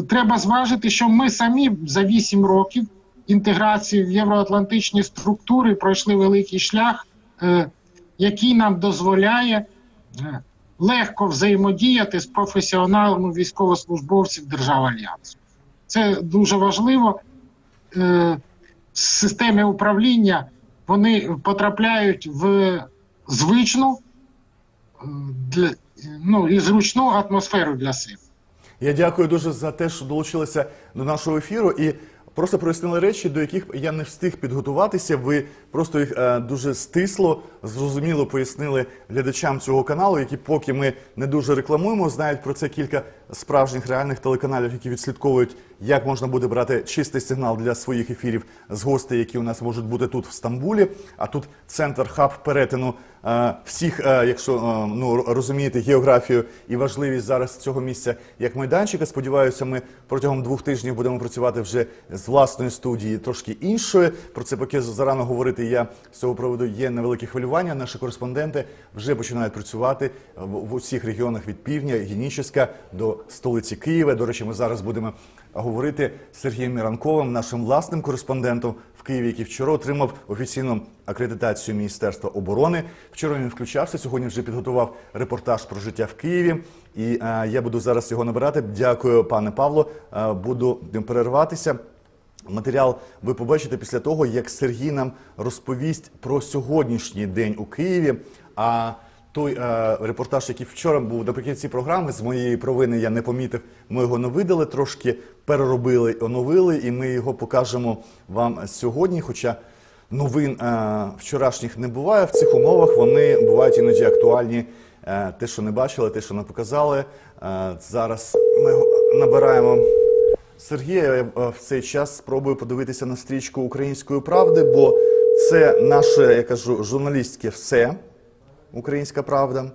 треба зважити, що ми самі за 8 років інтеграції в євроатлантичні структури пройшли великий шлях, який нам дозволяє легко взаємодіяти з професіоналами військовослужбовців держав Альянсу. Це дуже важливо. Системи управління, вони потрапляють в звичну і зручну атмосферу для себе. Я дякую дуже за те, що долучилися до нашого ефіру і просто прояснили речі, до яких я не встиг підготуватися. Ви просто їх дуже стисло, зрозуміло пояснили глядачам цього каналу, які поки ми не дуже рекламуємо, знають про це кілька справжніх реальних телеканалів, які відслідковують, як можна буде брати чистий сигнал для своїх ефірів з гостей, які у нас можуть бути тут в Стамбулі. А тут центр, хаб перетину всіх, якщо розумієте географію і важливість зараз цього місця як майданчика. Сподіваюся, ми протягом 2 тижнів будемо працювати вже з власної студії, трошки іншої. Про це поки зарано говорити. Я з цього приводу є невелике хвилювання. Наші кореспонденти вже починають працювати в усіх регіонах від півдня, Генічеська до столиці Києва. До речі, ми зараз будемо говорити з Сергієм Міранковим, нашим власним кореспондентом в Києві, який вчора отримав офіційну акредитацію Міністерства оборони. Вчора він включався, сьогодні вже підготував репортаж про життя в Києві. І я буду зараз його набирати. Дякую, пане Павло. Буду перерватися. Матеріал ви побачите після того, як Сергій нам розповість про сьогоднішній день у Києві. А той репортаж, який вчора був наприкінці програми, з моєї провини я не помітив, ми його не видали, трошки переробили, оновили, і ми його покажемо вам сьогодні. Хоча новин вчорашніх не буває в цих умовах, вони бувають іноді актуальні. Те, що не бачили, те, що не показали. Зараз ми набираємо Сергія. Я в цей час спробую подивитися на стрічку «Української правди», бо це наше, я кажу, журналістське все. «Українська правда».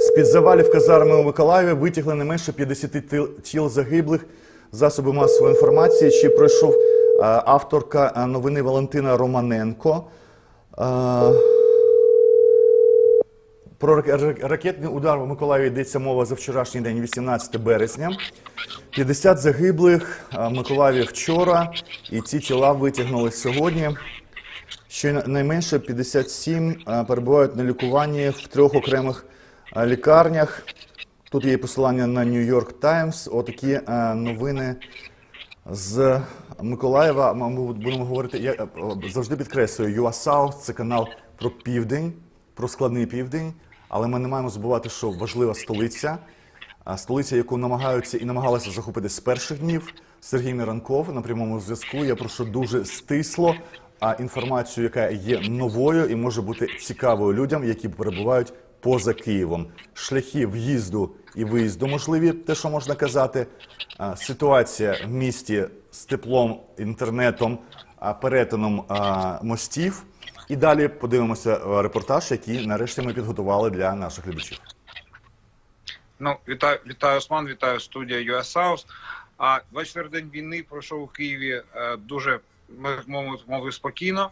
З-під завалів казарми у Миколаєві витягли не менше 50 тіл загиблих. Засоби масової інформації. Чи пройшов авторка новини Валентина Романенко. Про ракетний удар в Миколаєві йдеться мова за вчорашній день, 18 березня. 50 загиблих в Миколаєві вчора, і ці тіла витягнули сьогодні. Щонайменше 57 перебувають на лікуванні в 3 окремих лікарнях. Тут є посилання на New York Times. Отакі новини з Миколаєва. Ми будемо говорити, я завжди підкреслюю, US South – це канал про південь, про складний південь. Але ми не маємо забувати, що важлива столиця. Столиця, яку намагаються і намагалися захопити з перших днів. Сергій Міранков на прямому зв'язку. Я прошу дуже стисло інформацію, яка є новою і може бути цікавою людям, які перебувають поза Києвом. Шляхи в'їзду і виїзду можливі, те, що можна казати. Ситуація в місті з теплом, інтернетом, перетином мостів. І далі подивимося репортаж, який нарешті ми підготували для наших глядачів. Вітаю, Осман, вітаю студія US South. 24 день війни пройшов у Києві дуже, мовив, спокійно.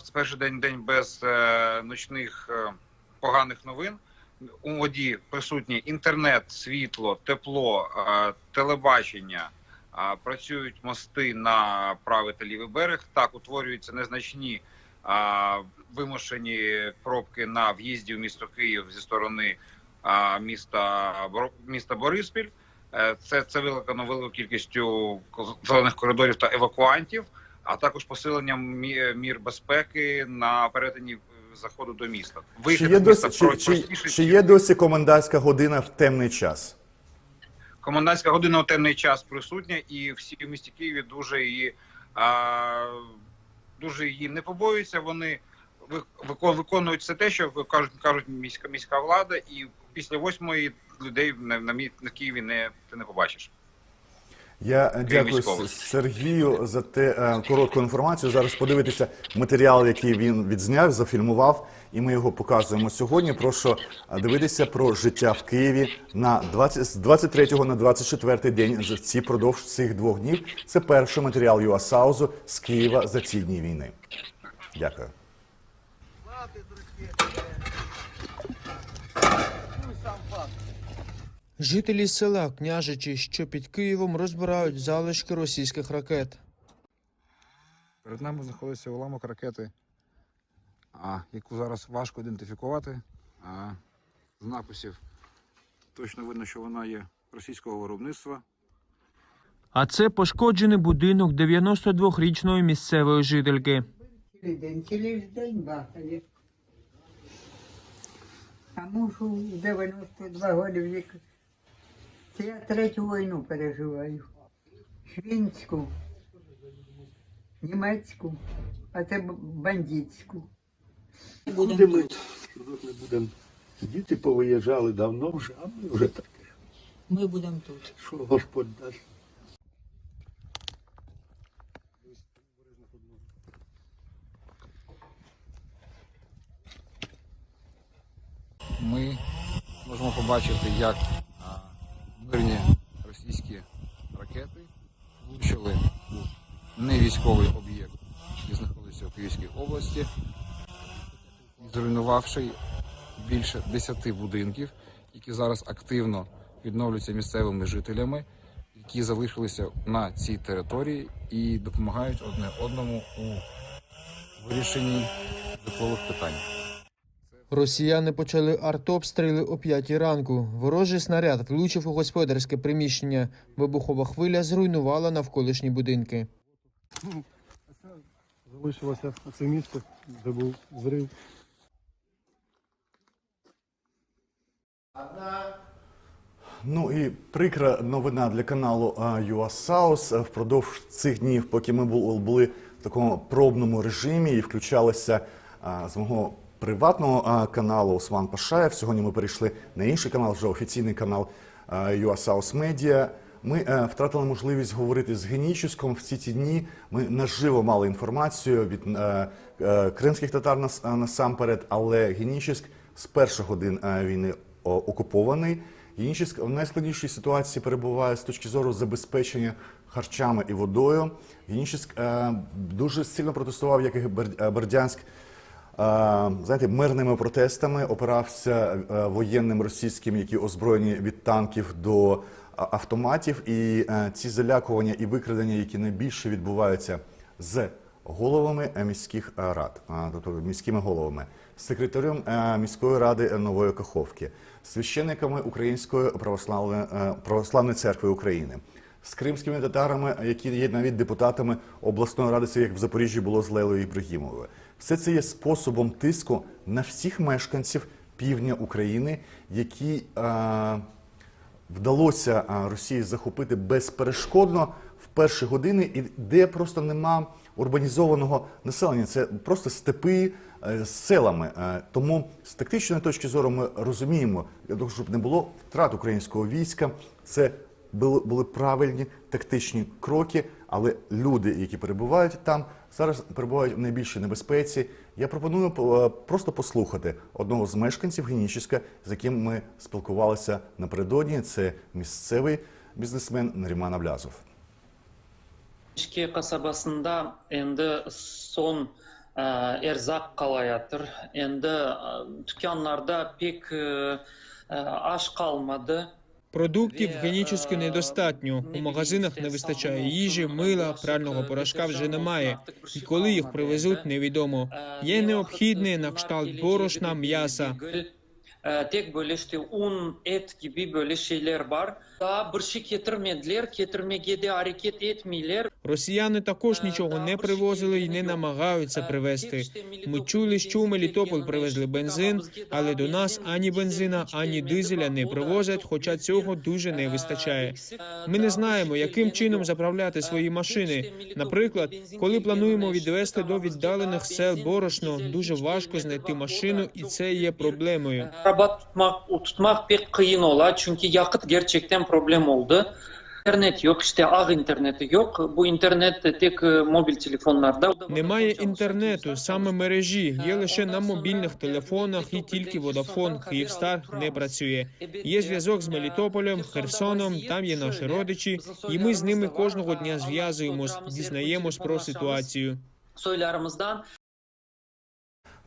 Це перший день без ночних поганих новин. У воді присутні інтернет, світло, тепло, телебачення. Працюють мости на правий та лівий берег. Так, утворюються незначні вимушені пробки на в'їзді в місто Київ зі сторони міста Бориспіль. Це викликано великою кількістю зелених коридорів та евакуантів, а також посиленням мір безпеки на перетині заходу до міста. Чи є досі комендантська година в темний час? комендантська година у темний час присутня, і всі в місті Києві дуже її не побоюються. Вони виконують все те, що кажуть міська влада, і після 8-ї людей на Києві ти не побачиш. Я дякую Сергію за коротку інформацію. Зараз подивитися матеріал, який він відзняв, зафільмував, і ми його показуємо сьогодні. Прошу дивитися про життя в Києві з 23 на 24 день продовж цих 2 днів. Це перший матеріал ЮАСАУЗу з Києва за ці дні війни. Дякую. Жителі села Княжичі, що під Києвом, розбирають залишки російських ракет. Перед нами знаходиться уламок ракети, яку зараз важко ідентифікувати. З написів точно видно, що вона є російського виробництва. А це пошкоджений будинок 92-річної місцевої жительки. Цілий день бахали. А мужу 92 роки віку. Це я 3-ю війну переживаю. Фінську, німецьку, а це бандитську. Куди ми тут не будемо? Діти повиїжджали давно вже, а ми вже таке. Ми будемо тут. Що Господь дасть. Ми можемо побачити, як мирні російські ракети влучили у невійськовий об'єкт, який знаходиться у Київській області, зруйнувавши більше 10 будинків, які зараз активно відновлюються місцевими жителями, які залишилися на цій території і допомагають одне одному у вирішенні житлових питань. Росіяни почали артобстріли о 5 ранку. Ворожий снаряд влучив у господарське приміщення. Вибухова хвиля зруйнувала навколишні будинки. Залишилося це місце, де був зрив. Ну і прикра новина для каналу ЮАСАУС. Впродовж цих днів, поки ми були в такому пробному режимі і включалися з мого приватного каналу Осман Пашаєв, сьогодні ми перейшли на інший канал, вже офіційний канал ЮАСАУС Медіа. Ми втратили можливість говорити з Геніческом. Всі ці дні ми наживо мали інформацію від кримських татар насамперед, але Генічеськ з перших годин війни окупований. Генічеськ в найскладнішій ситуації перебуває з точки зору забезпечення харчами і водою. Генічеськ дуже сильно протестував, як і Бердянськ, знаєте, мирними протестами, опирався воєнним російським, які озброєні від танків до автоматів. І ці залякування і викрадення, які найбільше відбуваються з головами міських рад, тобто міськими головами, секретарем міської ради Нової Каховки, священниками Української православної церкви України, з кримськими татарами, які є навіть депутатами обласної ради, це як в Запоріжжі було з Лейлою Ібрагімовою. Все це є способом тиску на всіх мешканців півдня України, які вдалося Росії захопити безперешкодно в перші години, і де просто нема урбанізованого населення. Це просто степи з селами. Тому з тактичної точки зору ми розуміємо, для того, щоб не було втрат українського війська, це були правильні тактичні кроки, але люди, які перебувають там, зараз перебувають в найбільшій небезпеці. Я пропоную просто послухати одного з мешканців Генічеська, з яким ми спілкувалися напередодні. Це місцевий бізнесмен Наріман Аблязов. Ишке касабасында энди сон эрзак калаятыр. Энди дүканнарда пек аш калмады. Продуктів в Генічеську недостатньо. У магазинах не вистачає їжі, мила, прального порошка вже немає. І коли їх привезуть, невідомо. Є необхідне на кшталт борошна, м'яса. Tek böyle işte un, et gibi böyle şeyler var. Daha bir şey getirmediler, getirmeye de hareket etmiyorlar. Росіяни також нічого не привозили і не намагаються привезти. Ми чули, що у Мелітополь привезли бензин, але до нас ані бензина, ані дизеля не привозять, хоча цього дуже не вистачає. Ми не знаємо, яким чином заправляти свої машини. Наприклад, коли плануємо відвезти до віддалених сел борошно, дуже важко знайти машину, і це є проблемою. Rabat tutmak pek kıyın ola çünkü yakıt gerçekten problem oldu. İnternet yok, işte ağ interneti yok. Bu internet tek mobil telefonlarda. Немає інтернету, саме мережі, є лише на мобільних телефонах і тільки Vodafone, Kyivstar не працює. Є зв'язок з Мелітополем, Херсоном, там є наші родичі, і ми з ними кожного дня зв'язуємось, дізнаємось про ситуацію. Soylarımızdan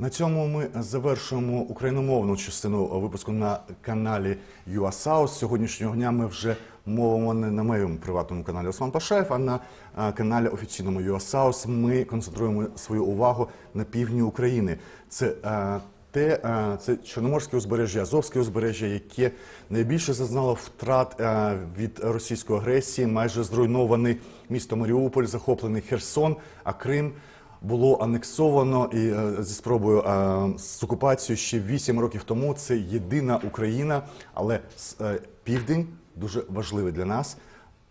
На цьому ми завершуємо україномовну частину випуску на каналі UASouth. З сьогоднішнього дня ми вже мовимо не на моєму приватному каналі Осман Пашаєв, а на каналі офіційному UASouth. Ми концентруємо свою увагу на півдні України. Це Чорноморське узбережжя, Азовське узбережжя, яке найбільше зазнало втрат від російської агресії. Майже зруйнований місто Маріуполь, захоплений Херсон, а Крим було анексовано і зі спробою з окупацією ще 8 років тому. Це єдина Україна, але південь дуже важливий для нас.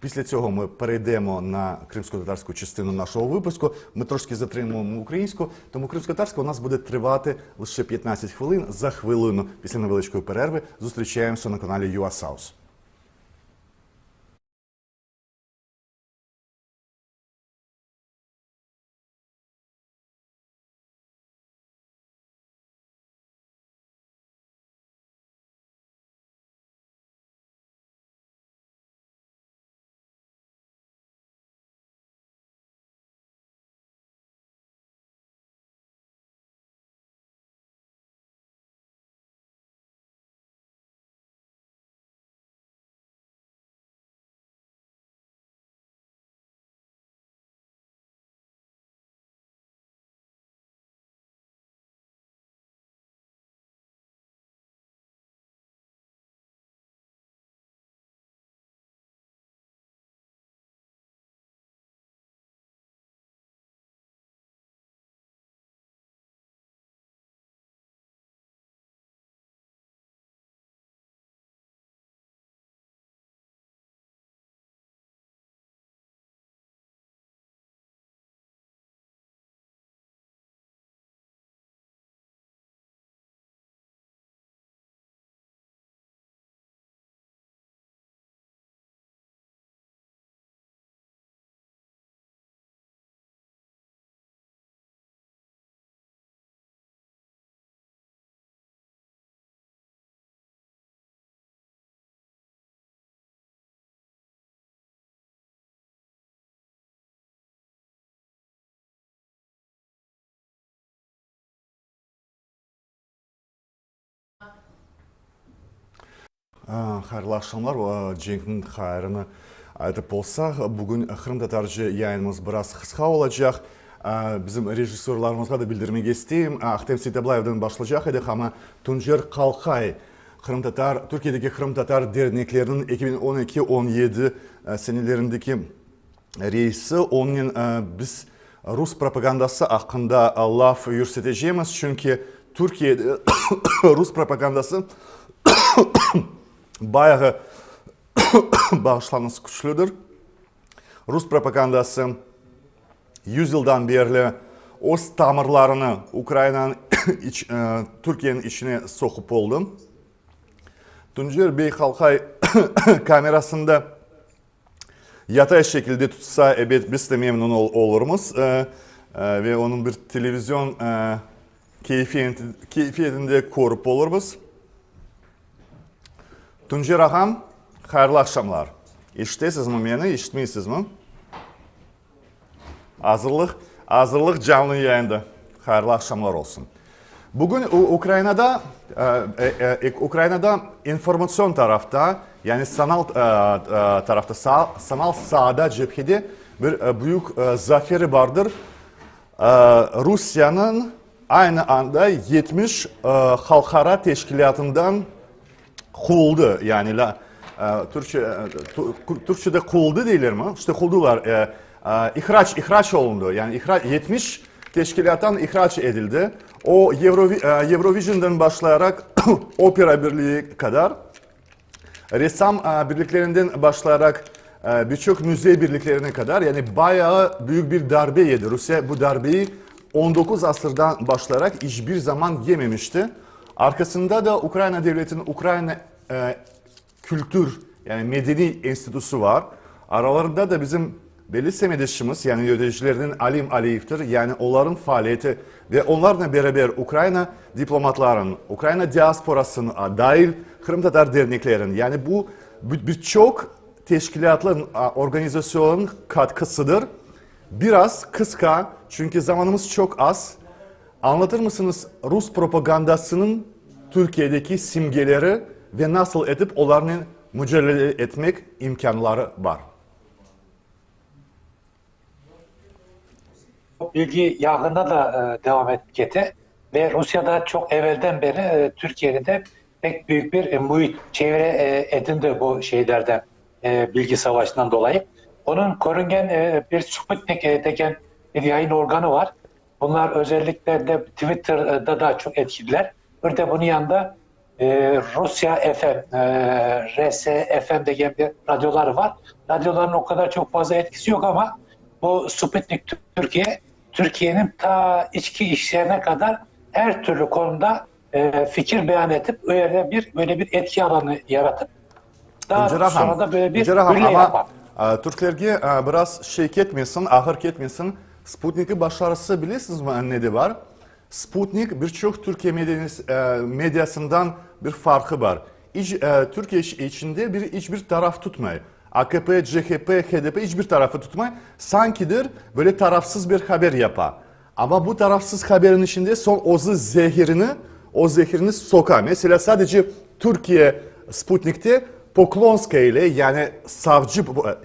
Після цього ми перейдемо на кримсько-татарську частину нашого випуску. Ми трошки затримуємо українську, тому кримсько-татарська у нас буде тривати лише 15 хвилин. За хвилину після невеличкої перерви зустрічаємося на каналі UASouth. Қайырлы ақшамлар, Джейктің қайырыны айтып болсақ, бүгін Қырым татарчы яйынымыз біраз қысқа olacak. Bizim rejissörlarımızға да білдірмеге істейм. Ахтем Сейтаблаевдың башлыжақ еді, қама Тунжер Қалқай, Türkiye'deki Kırım Tatar derneklerinin 2012-17 senelerindeki reisi, onun biz Rus propagandası hakkında laf yürüteceğimiz, çünkü Türkiye'de Rus propagandası bayağı bağışlanması güçlüdür. Rus propagandası 100 yıldan beri öz tamirlerini Ukrayna'nın, Türkiye'nin içine sokup oldu. Tuncer Bey Kalkay kamerasında yatay şekilde tutsa evet biz de memnun oluruz. Ve onun bir televizyon keyfiyetinde korup oluruz. Tuncer ağam, hayırlı akşamlar. İşitesiniz mi beni, işitmeysiniz mi? Hazırlık canlı yayında. Hayırlı akşamlar olsun. Bugün Ukrayna'da informasyon tarafta, yani sanal tarafta, sanal sahada cephede bir büyük zaferi vardır. Rusya'nın aynı anda 70 halkara teşkilatından kovuldu. Yani Türkçe'de kovuldu değiller mi? İşte kovuldular. ihraç olundu. Yani 70 teşkilattan ihraç edildi. O Eurovision'dan başlayarak opera birliği kadar, ressam birliklerinden başlayarak birçok müze birliklerine kadar, yani bayağı büyük bir darbe yedi. Rusya bu darbeyi 19 asırdan başlayarak hiçbir zaman yememişti. Arkasında da Ukrayna devletinin Ukrayna Kültür yani Medeni Enstitüsü var. Aralarında da bizim belli semedeşimiz yani yöneticilerinin Alim Aliyev'tir. Yani onların faaliyeti ve onlarla beraber Ukrayna diplomatların, Ukrayna diasporasının dahil Kırım Tatar derneklerin yani bu birçok teşkilatların, organizasyonun katkısıdır. Biraz kısa çünkü zamanımız çok az. Anlatır mısınız Rus propagandasının Türkiye'deki simgeleri ve nasıl edip onlarla mücadele etmek imkanları var? Bilgi yağına da devam etmekte ve Rusya'da çok evvelden beri Türkiye'de de pek büyük bir muhit, çevre edindi bu şeylerden bilgi savaşından dolayı. Onun korungen bir Sputnik degen bir yayın organı var. Bunlar özellikle de Twitter'da da çok etkililer. Bir de bunun yanında Rusya FM, RSFM degen bir radyoları var. Radyoların o kadar çok fazla etkisi yok ama bu Sputnik Türkiye'nin ta içki işlerine kadar her türlü konuda fikir beyan edip böyle bir etki alanı yaratıp daha sonra da böyle bir birliğe yapar. Türklerge biraz ketmesin, ahır ketmesin. Sputnik'i başarısı bilirsiniz mi ne de var? Sputnik birçok Türkiye medyasından bir farkı var. Türkiye içinde hiçbir taraf tutmuyor. AKP, CHP, HDP hiçbir tarafı tutmuyor. Sankidir böyle tarafsız bir haber yapar. Ama bu tarafsız haberin içinde o zehirini sokar. Mesela sadece Türkiye Sputnik'te Poklonskaya ile yani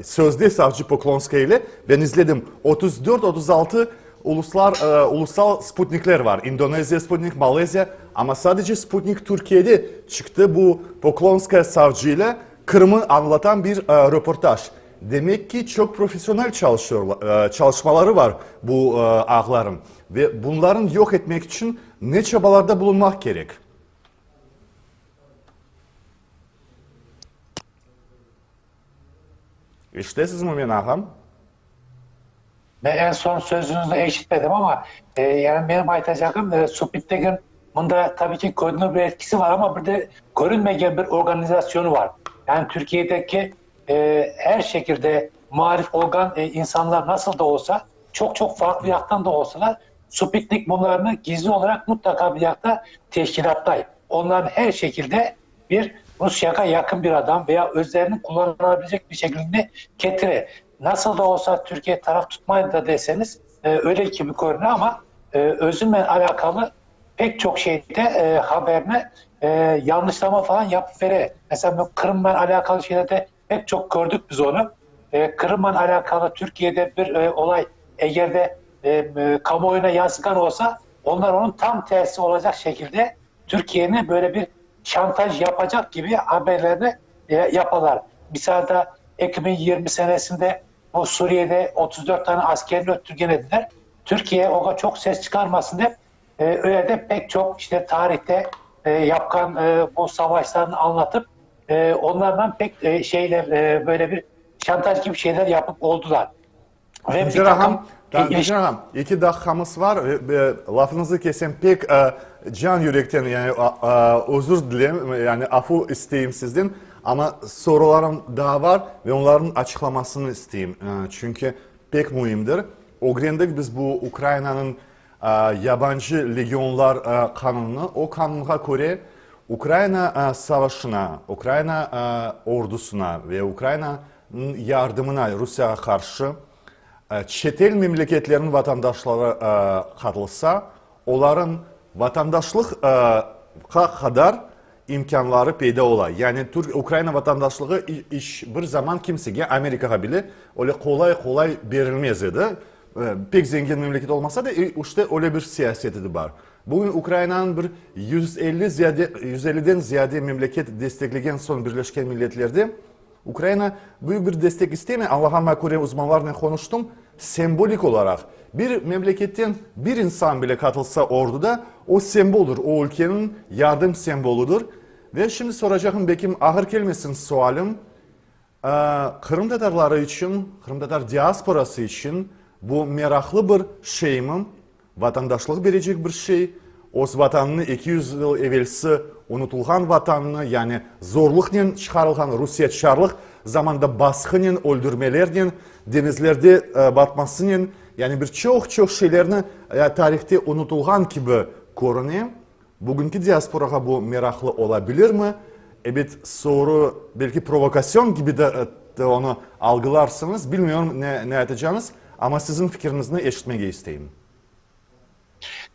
sözde savcı Poklonskaya ile ben izledim 34-36 ulusal Sputnikler var. İndonezya Sputnik, Malezya ama sadece Sputnik Türkiye'de çıktı bu Poklonskaya savcı ile Kırım'ı anlatan bir röportaj. Demek ki çok profesyonel çalışmaları var bu ağların ve bunların yok etmek için ne çabalarda bulunmak gerek? İşte siz Mümin ağam. Ben en son sözünüzü eşitmedim ama yani benim aytacağım Sputnik'in bunda tabii ki görünür bir etkisi var ama bir de görünmeyen bir organizasyonu var. Yani Türkiye'deki her şekilde muhalif olgan insanlar nasıl da olsa çok farklı yaktan da olsalar Sputnik bunlarını gizli olarak mutlaka bir yakta teşkilattay. Onların her şekilde bir Rusya'ya yakın bir adam veya özlerini kullanabilecek bir şekilde getire. Nasıl da olsa Türkiye taraf tutmayın da deseniz öyle gibi görünüyor ama özünle alakalı pek çok şeyde haberine yanlışlama falan yapıp verir. Mesela Kırım'la alakalı şeylerde pek çok gördük biz onu. Kırım'la alakalı Türkiye'de bir olay eğer de kamuoyuna yansıkan olsa onlar onun tam tersi olacak şekilde Türkiye'nin böyle bir şantaj yapacak gibi haberlerini yaparlar. Mesela Ekim'in 20 senesinde bu Suriye'de 34 tane askerini öttürgenediler. Türkiye o çok ses çıkarmasın diye öyle de pek çok işte tarihte yapkan bu savaşlarını anlatıp onlardan pek böyle bir şantaj gibi şeyler yapıp oldular. Ve iki dakikamız var. Lafınızı kesem pek can yürekten yani özür dilerim yani affı isteyeyim sizden ama sorularım daha var ve onların açıklamasını isteyeyim. Çünkü pek mühimdir. Ogrend'de biz bu Ukrayna'nın yabancı legionlar kanunu o kanuna göre Ukrayna savaşına, Ukrayna ordusuna ve Ukrayna'nın yardımına Rusya'ya karşı çetel memleketlerin vatandaşları katılsa onların vatandaşlık kadar imkanları peyda ola. Yani Ukrayna vatandaşlığı bir zaman kimseye Amerika'ya bile öyle kolay verilmezdi. Pek zengin memleket olmasa da işte öyle bir siyaseti var. Bugün Ukrayna'nın bir 150'den ziyade memleket destekleyen son Birleşmiş Milletler'de Ukrayna büyük bir destek istemiyor. Allah'ıma göre uzmanlarla konuştum. Sembolik olarak bir memleketten bir insan bile katılsa orduda o semboldür. O ülkenin yardım semboludur. Ve şimdi soracağım bekim ağır gelmesin sualım. Kırım Tatarları için, Kırım Tatar diasporası için bu meraklı bir şey mi? Vatandaşlık verecek bir şey. O vatanını 200 yıl evvelsi unutulgan vatanını, yani zorlukla çıkarılgan Rusya çarlık zamanda baskının, öldürmelerinin, denizlerde batmasının, yani birçok şeylerini tarihte unutulgan gibi görünüyor. Bugünkü diasporaga bu meraklı olabilir mi? Evet, soru belki provokasyon gibi de onu algılarsınız. Bilmiyorum ne edeceğiniz ama sizin fikrinizi eşitmek isteyeyim.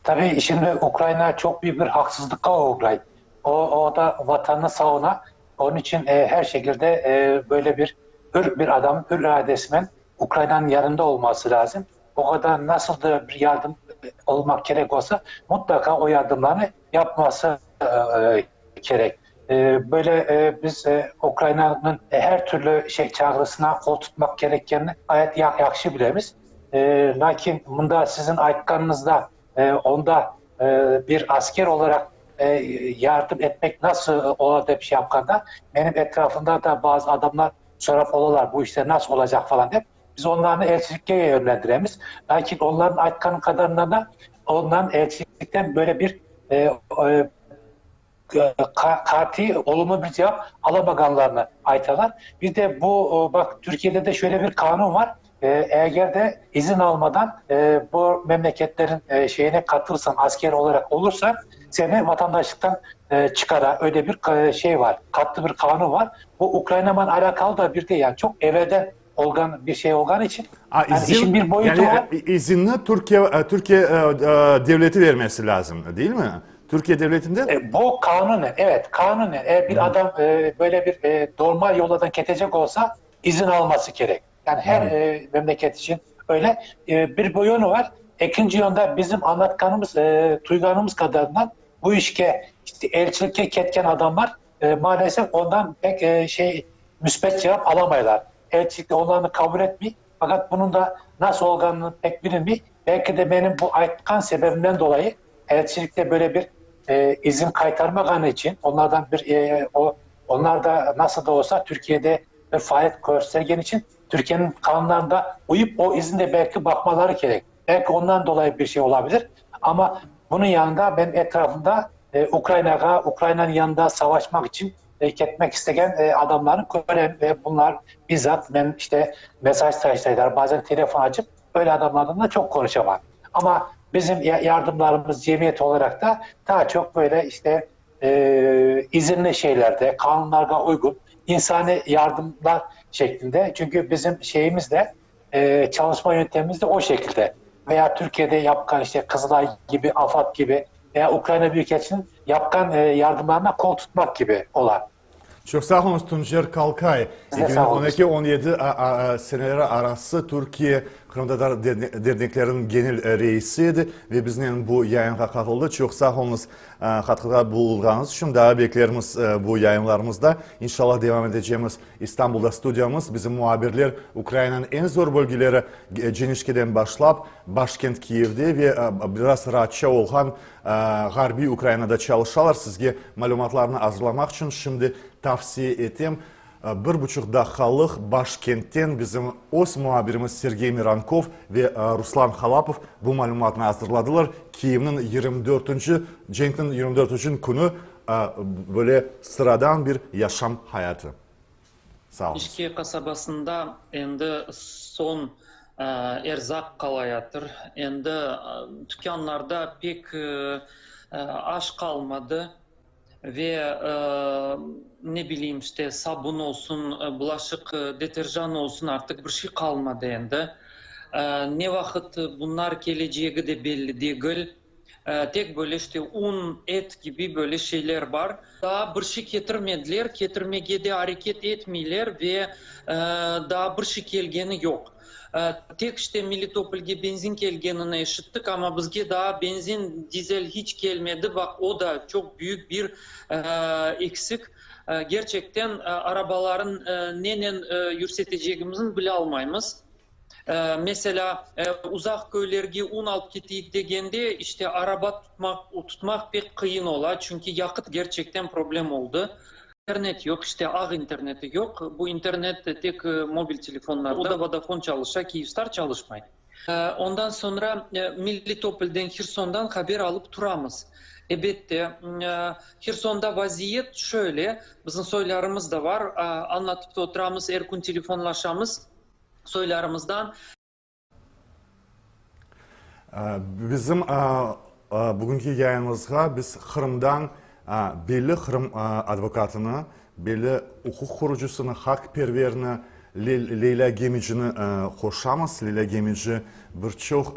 Tabii şimdi Ukrayna çok büyük bir haksızlıkla uğraydı. O da vatanını savuna. Onun için her şekilde böyle bir adam, hür iradesinden Ukrayna'nın yanında olması lazım. O kadar nasıl da bir yardım olmak gerek olsa mutlaka o yardımlarını yapması gerek. Böyle biz Ukrayna'nın her türlü çağrısına kol tutmak gerektiğini gayet yakşı bilemiz. Lakin bunda sizin aytkanınızda onda bir asker olarak yardım etmek nasıl olacak bir şey yapkanda benim etrafımda da bazı adamlar sorap olurlar bu işte nasıl olacak falan hep. Biz onların elçiliklere yönlendiremiz. Lakin onların aytkanı kadarına da onların elçilikten böyle bir kartı olumlu bir cevap alamaganlarını aytalar. Bir de bu bak Türkiye'de de şöyle bir kanun var. Eğer de izin almadan bu memleketlerin şeyine katılırsan, asker olarak olursan seni vatandaşlıktan çıkara öyle bir şey var. Katlı bir kanun var. Bu Ukrayna'dan alakalı da bir de yani çok evvelden olgan bir şey olgan için yani işin bir boyutu var. İzinli Türkiye devleti vermesi lazım değil mi? Türkiye devletinde? Bu kanunen, evet kanunen. Eğer bir adam böyle bir normal yoldan ketecek olsa izin alması gerek. Yani her memleket için öyle bir boyunu var. İkinci yönde bizim anlatkanımız, tuyganımız kadarından bu işe işte elçilikte ketken adamlar maalesef ondan pek müspet cevap alamaylar. Elçilikte onlarını kabul etmiyor. Fakat bunun da nasıl olacağını pek bilinmiyor. Belki de benim bu aytkan sebebimden dolayı elçilikte böyle bir izin kaytarmak için onlardan onlar da nasıl da olsa Türkiye'de bir faaliyet göstergen için Türkiye'nin kanunlarında uyup o izinde belki bakmaları gerek. Belki ondan dolayı bir şey olabilir. Ama bunun yanında ben etrafında Ukrayna'nın yanında savaşmak için gitmek isteyen adamların gören ve bunlar bizzat ben işte mesaj taşıylar bazen telefon açıp öyle adamlarla da çok konuşamam. Ama bizim yardımlarımız cemiyet olarak da daha çok böyle işte izinli şeylerde, kanunlara uygun insani yardımlar şeklinde. Çünkü bizim şeyimiz de çalışma yöntemimiz de o şekilde. Veya Türkiye'de yapkan işte Kızılay gibi, AFAD gibi veya Ukrayna Büyükelçiliğinin yapkan yardımlarına kol tutmak gibi olan. Çok sağ olun Tuncer Kalkay. 2012-17 seneleri arası Türkiye Kırım Tatar derneklerinin genel reisiydi ve bizden bu yayına katıldı. Çok sağ olunuz katkıda bulunduğunuz için daha beklerimiz bu yayınlarımızda. İnşallah devam edeceğimiz İstanbul'da stüdyomuz. Bizim muhabirler Ukrayna'nın en zor bölgeleri Cenişke'den başlayıp başkent Kiev'de ve biraz rahatça olan Garbi Ukrayna'da çalışırlar. Sizge malumatlarını hazırlamak için şimdi tavsiye ettim. 1,5 dakikalık başkentten bizim öz muhabirimiz Sergey Mirankov ve Ruslan Halapov bu malumatını hazırladılar. Kiev'nin 24. günü böyle sıradan bir yaşam hayatı. Sağ olun. İşke kasabasında endi son erzak kalayatır. Endi dükkanlarda pek aş kalmadı. Ve ne bileyim işte sabun olsun, bulaşık deterjan olsun artık bir şey kalmadı endi. Ne vakit bunlar geleceği de belli değil. Tek böyle işte un, et gibi böyle şeyler var. Daha bir şey getirmediler, getirmeye de hareket etmiyorlar ve daha bir şey gelgeni yok. Tek işte Melitopol'ge benzin gelgenini işittik ama bizge daha benzin, dizel hiç gelmedi. Bak o da çok büyük bir eksik. gerçekten arabaların nenen yürseteceğimizin bile almayımız. Mesela uzak köylerge un alıp gittik degende işte araba tutmak pek kıyın ola. Çünkü yakıt gerçekten problem oldu. İnternet yok, işte ağ interneti yok. Bu internet tek mobil telefonlarda. O da Vodafone çalışsa, Kyivstar çalışmaydı. Ondan sonra Melitopol'den, Hirson'dan haber alıp turamız. Elbette Hirson'da vaziyet şöyle, bizim soylarımız da var, anlatıp da oturamız, erkun telefonlaşamız soylarımızdan. Bizim bugünkü yayınımızda biz Kırım'dan belli Kırım advokatını, belli hukuk kurucusunu, hak perverini, Leyla Gemici'ni koşamız. Leyla Gemici birçok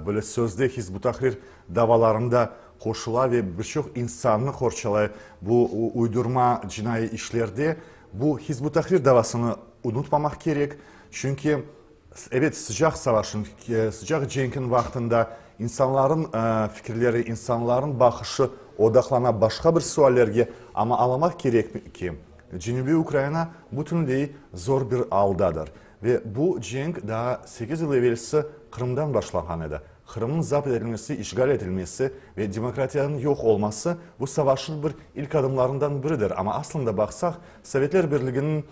böyle sözde Hizb-ut Tahrir davalarında koşula ve birçok insanını korçalay bu uydurma cinayi işlerde. Bu Hizb-ut Tahrir davasını unutmamak gerek. Çünkü evet sıcak savaşın, sıcak cenkin vaktinde insanların fikirleri, insanların bakışı odaklana başka bir suallerge ama anlamak gerek ki Cenubi Ukrayna bütünlüğü zor bir aldadır. Ve bu cenk daha 8 yıl evvelsi Kırım'dan başlayan edi. Kırım'ın zapt edilmesi, işgal edilmesi ve demokratiyanın yok olması bu savaşın bir ilk adımlarından biridir. Ama aslında baksak Sovyetler Birliği'nin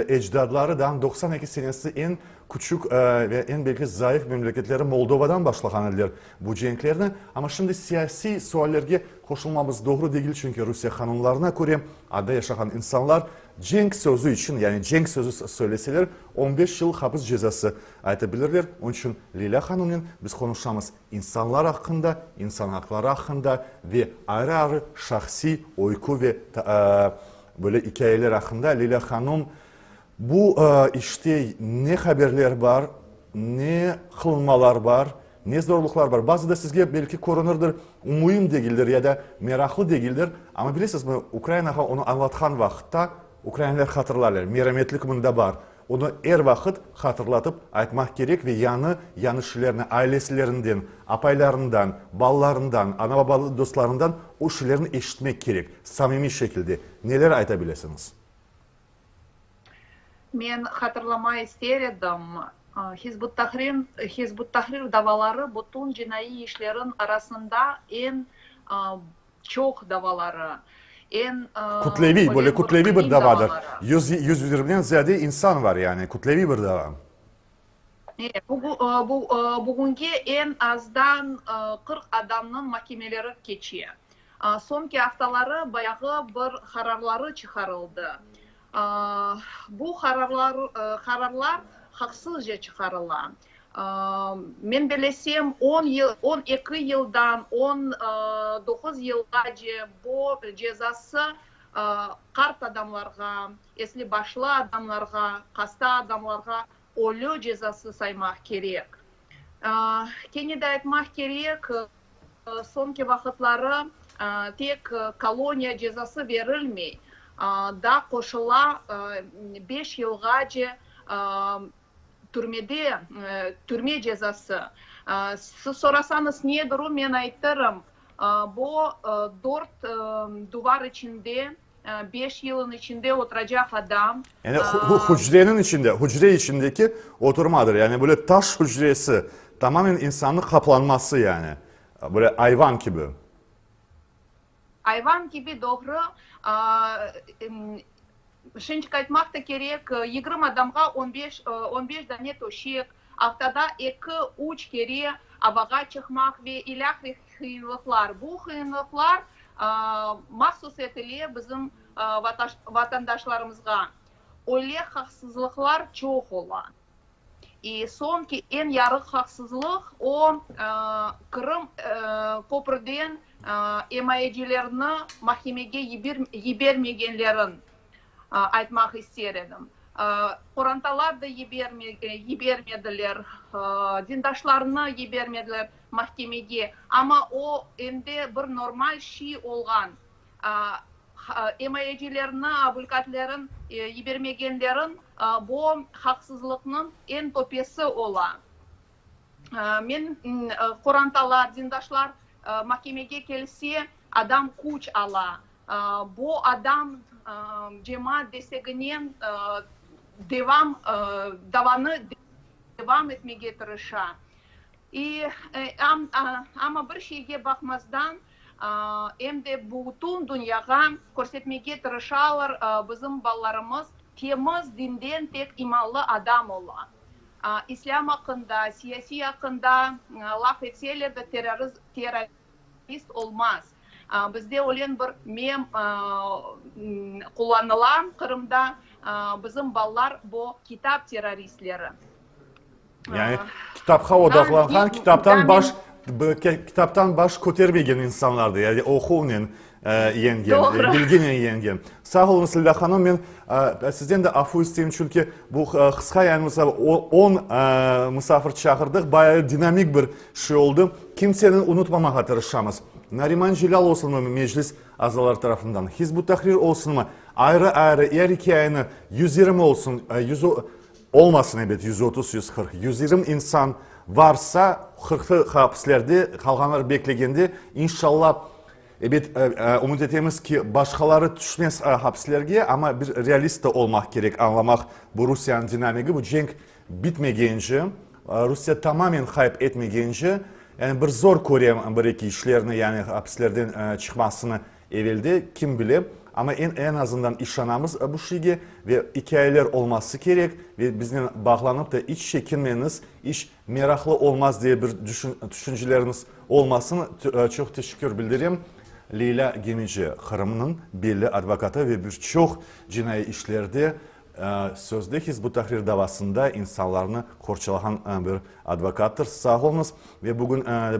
ecdadlarından 92 senesi en küçük ve en belki zayıf memleketleri Moldova'dan başlayan eldir bu cenklerine. Ama şimdi siyasi suallerge koşulmamız doğru değil çünkü Rusya kanunlarına göre adda yaşayan insanlar cenk sözü için yani cenk sözü söyleseler 15 yıl hapis cezası aytabilirler. Onun için Leyla Hanım'ın biz konuşacağımız insanlar hakkında, insan hakları hakkında ve ayrı ayrı şahsi uyku ve böyle hikayeler hakkında Leyla Hanım bu işte ne haberler var, ne kılmalar var, ne zorluklar var. Bazı da sizge belki koronardır, umuyum değildir ya da meraklı değildir. Ama bilirsiniz mi Ukrayna'ya onu anlatan vakitte Ukraynalılar hatırlarlar. Merhametlik bunda var. Onu her vakit hatırlatıp aytmak gerek ve yanlışlarını ailesilerinden, apaylarından, ballarından, ana babalı dostlarından o şeylerini eşitmek gerek. Samimi şekilde. Neler aytabilirsiniz? Men hatırlamayı isterim. Hizb-ut Tahrir davaları bütün cinayi işlerin arasında en çok davaları. Kutlevi, böyle kutlevi bir davadır. 120'den ziyade insan var yani. Kutlevi bir dava. Bugünkü en azdan 40 adamın mahkemeleri geçiyor. Sonki haftaları bayağı bir kararları çıkarıldı. Bu kararlar haksızca çıkarılan. Men bilesem 12 yıldan 19 yılgaca bu cezası kart adamlarga, esli başlı adamlarga, hasta adamlarga ölü cezası saymak gerek. Keni de aytmak gerek, sonki vakitları tek koloniya cezası verilmey. Da koşula 5 yılgaca türme cezası. Siz sorasanız ne durum men aytırım. Bu 4 duvar içinde 5 yılın içinde oturacak adam. Yani hücrenin içinde, hücre içindeki oturmadır. Yani böyle taş hücresi tamamen insanın kaplanması yani. Böyle hayvan gibi. Hayvan gibi doğru. Şimdi aytmak da gerek 20 adamga 15 tane toşik, haftada 2-3 kere havaga çıkmak ve ilahli kıyınlıklar. Bu kıyınlıklar mahsus ediliyor bizim vatandaşlarımızga. Öyle haksızlıklar çok olan. Sonki en yarı haksızlık o Kırım köprüden emayecilerini mahkemeye yibermeyenlerin aytmak isterim. Korantalar da yibermediler, dindaşlarını yibermediler mahkemeye. Ama o endi bir normal şey olgan. Emayecilerini, avukatların yibermeyenlerin bu haksızlığının en topesi olan. Men korantalar, dindaşlar mahkemeye gelse adam kuch ala. bu adam cemaat destekinin devam etmeye tırışa. Ama bir şeye bakmazdan hem de bütün dünyaya göstermeye tırışarlar bizim ballarımız temiz dinden tek imanlı adam olan. İslam hakkında, siyasi hakkında laf etseler de terörist olmaz. Bizde olan bir mem kullanılan Kırım'da bizim ballar bu kitap teröristleri. Yani kitapka odaklangan, kitaptan baş kotermegen insanlardı. Yani okunen yengen, bilginen yengen. Sağ olun Silda Hanım, men sizden de afu isteyim çünkü bu kısa yani mesela 10 misafir çağırdık, bayağı dinamik bir şey oldu. Kimsenin unutmamaya tırışamız. Nariman Celal olsun mu meclis azaları tarafından, Hizb-ut Tahrir olsun mu, ayrı her hikayenin 120 olsun, olmasın elbet 130-140, 120 insan varsa 40'ı hapislerde, kalganlar beklegendi. İnşallah umut etemiz ki başkaları düşmez hapislerge ama bir realist de olmak gerek, anlamak bu Rusya'nın dinamiki, bu cenk bitmeyince, Rusya tamamen kayıp etmeyince, yani bir zor koruyan bir iki işlerini yani hapislerden çıkmasını evveldi, kim bilir. Ama en azından işanamız bu şeyge ve hikayeler olması gerek ve bizden bağlanıp da hiç çekinmeniz, hiç meraklı olmaz diye bir düşünceleriniz olmasını çok teşekkür bildireyim. Leyla Gemici, Kırım'ın belli advokatı ve birçok cinayi işlerde sözde Hizb-ut Tahrir davasında insanlarını korçalayan bir advokattır. Sağ olunuz ve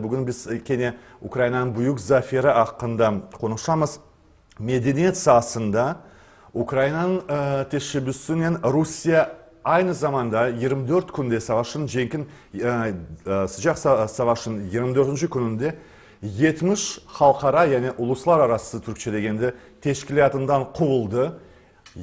bugün biz yine Ukrayna'nın büyük zaferi hakkında konuşamız. Medeniyet sahasında Ukrayna'nın teşebbüsüyle Rusya aynı zamanda 24 günde savaşın, Cenk'in sıcak savaşın 24. gününde 70 halkara yani uluslararası Türkçe degende teşkilatından kovuldu.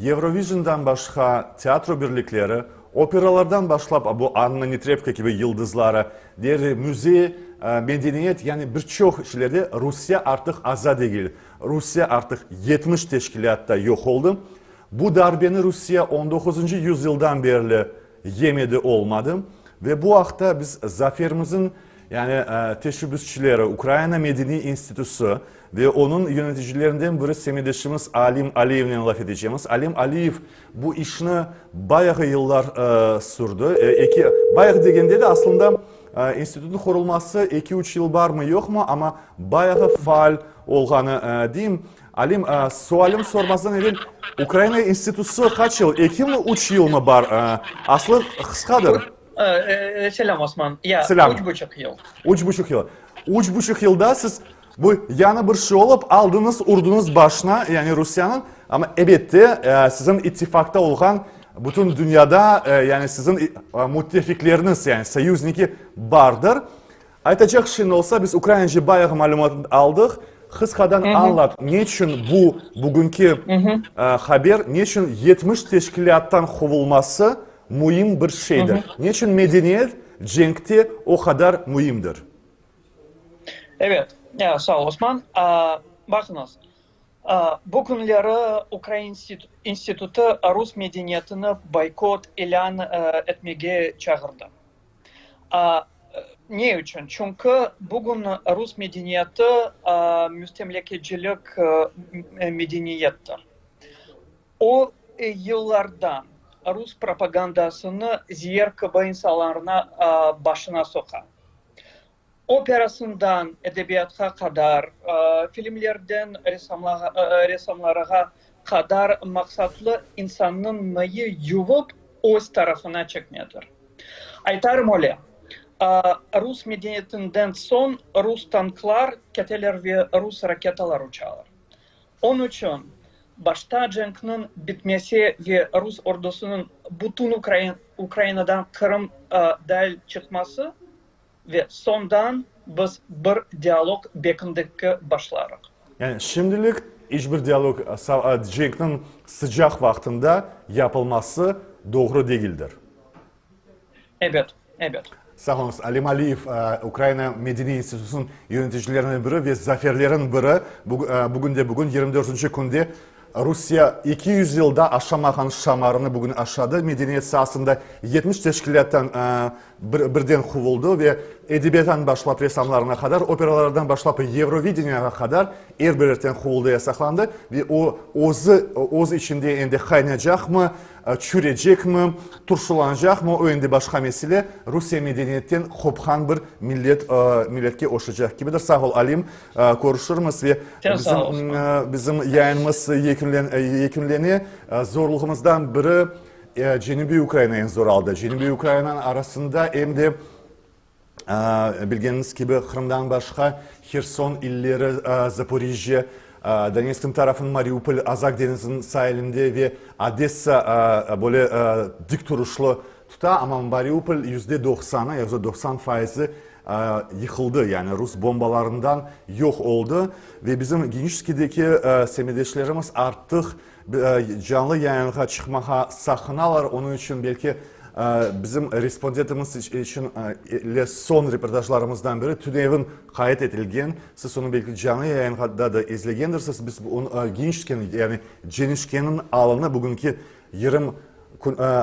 Eurovision'dan başka tiyatro birlikleri, operalardan başlayıp bu Anna Netrebko gibi yıldızlara, diğer müziği, medeniyet yani birçok şeylerde Rusya artık azad değil. Rusya artık 70 teşkilatta yok oldu. Bu darbeni Rusya 19. yüzyıldan beri yemedi olmadı. Ve bu hafta biz zaferimizin yani teşebbüsçileri, Ukrayna Medeni Enstitüsü ve onun yöneticilerinden biri semedeşimiz Alim Aliyev'le laf edeceğimiz. Alim Aliyev bu işini bayağı yıllar sürdü. Bayağı degende de aslında enstitünün kurulması 2-3 yıl var mı yok mu ama bayağı faal olganı diyeyim. Alim, sualim sormazdan evvel Ukrayna Enstitüsü kaç yıl? 2 mi 3 yıl mı var? Aslı kıskadır. Selam Osman. Ya, Selam. 3,5 yıl. 3,5 yıl. 3,5 yılda siz bu yana bir şey olup aldınız, urdunuz başına yani Rusya'nın ama elbette sizin ittifakta olan bütün dünyada yani sizin müttefikleriniz yani soyuzniki vardır. Aytacak şey olsa biz Ukraynaca bayağı malumat aldık. Kıskadan anlat. Niçin bugünkü haber, niçin 70 teşkilattan kovulması mühim bir şeydir? Niçin medeniyet cenkte o kadar mühimdir? Evet, ya, sağ ol Osman. Bakınız, bu günleri Ukrayna İnstitütü Rus medeniyetini boykot ilan etmeye çağırdı. Ne için? Çünkü bugün Rus medeniyeti müstemlekecilik medeniyettir. O yıllardan Rus propagandasını ziyer gibi insanlarına başına sokar. Operasından edebiyata kadar, filmlerden resimlere kadar maksatlı insanın mayı yuvup öz tarafına çekmedir. Aytarım öyle. Rus medeniyetinden son Rus tanklar, keteler ve Rus raketalar uçarlar. Onun için başta cenkinin bitmesi ve Rus ordusunun bütün Ukrayna'dan Kırım dahil çıkması ve sondan biz bir diyalog bekindeki başlarız. Yani şimdilik hiçbir diyalog cenkinin sıcak vaktinde yapılması doğru değildir. Evet, evet. sağ olunuz, Alim Aliyev, Ukrayna Medeni İnstitutu'nun yöneticilerinden biri ve zaferlerin biri. Bugün 24. günde Rusya 200 yılda aşamagan şamarını bugün aşadı. Medeniyet sahasında 70 teşkilattan birden kovuldu ve edebiyattan başlap resamlarına kadar, operalardan başlap Eurovideniya'ya kadar her birden kovuldu, yasaklandı. Ve o içinde endi kaynayacak mı, çürecek mi, turşulanacak mı, o endi başka mesele. Rusya medeniyetten kopkan bir milletke oşacak gibidir. Sağ ol Alim, konuşuruz ve bizim yayınımız yekünleni zorluğumuzdan biri Cenubi Ukrayna'nın zor aldı. Cenubi Ukrayna'nın arasında hem de bildiğiniz gibi Kırım'dan başka Kherson illeri, Zaporijye, Donetsk'in tarafın Mariupol, Azak Denizi'nin sahilinde ve Odessa böyle dik duruşlu tuta ama Mariupol %90'ı, %90% yıkıldı. Yani Rus bombalarından yok oldu ve bizim Genişki'deki semedeşlerimiz artık canlı yayınlığa çıkmaya sakınalar. Onun için belki bizim respondentimiz için son reportajlarımızdan biri Tünev'in kayıt edilgen. Siz onu belki canlı yayında da izleyendirsiniz. Biz Genişki'nin yani Genişki'nin alanı bugünkü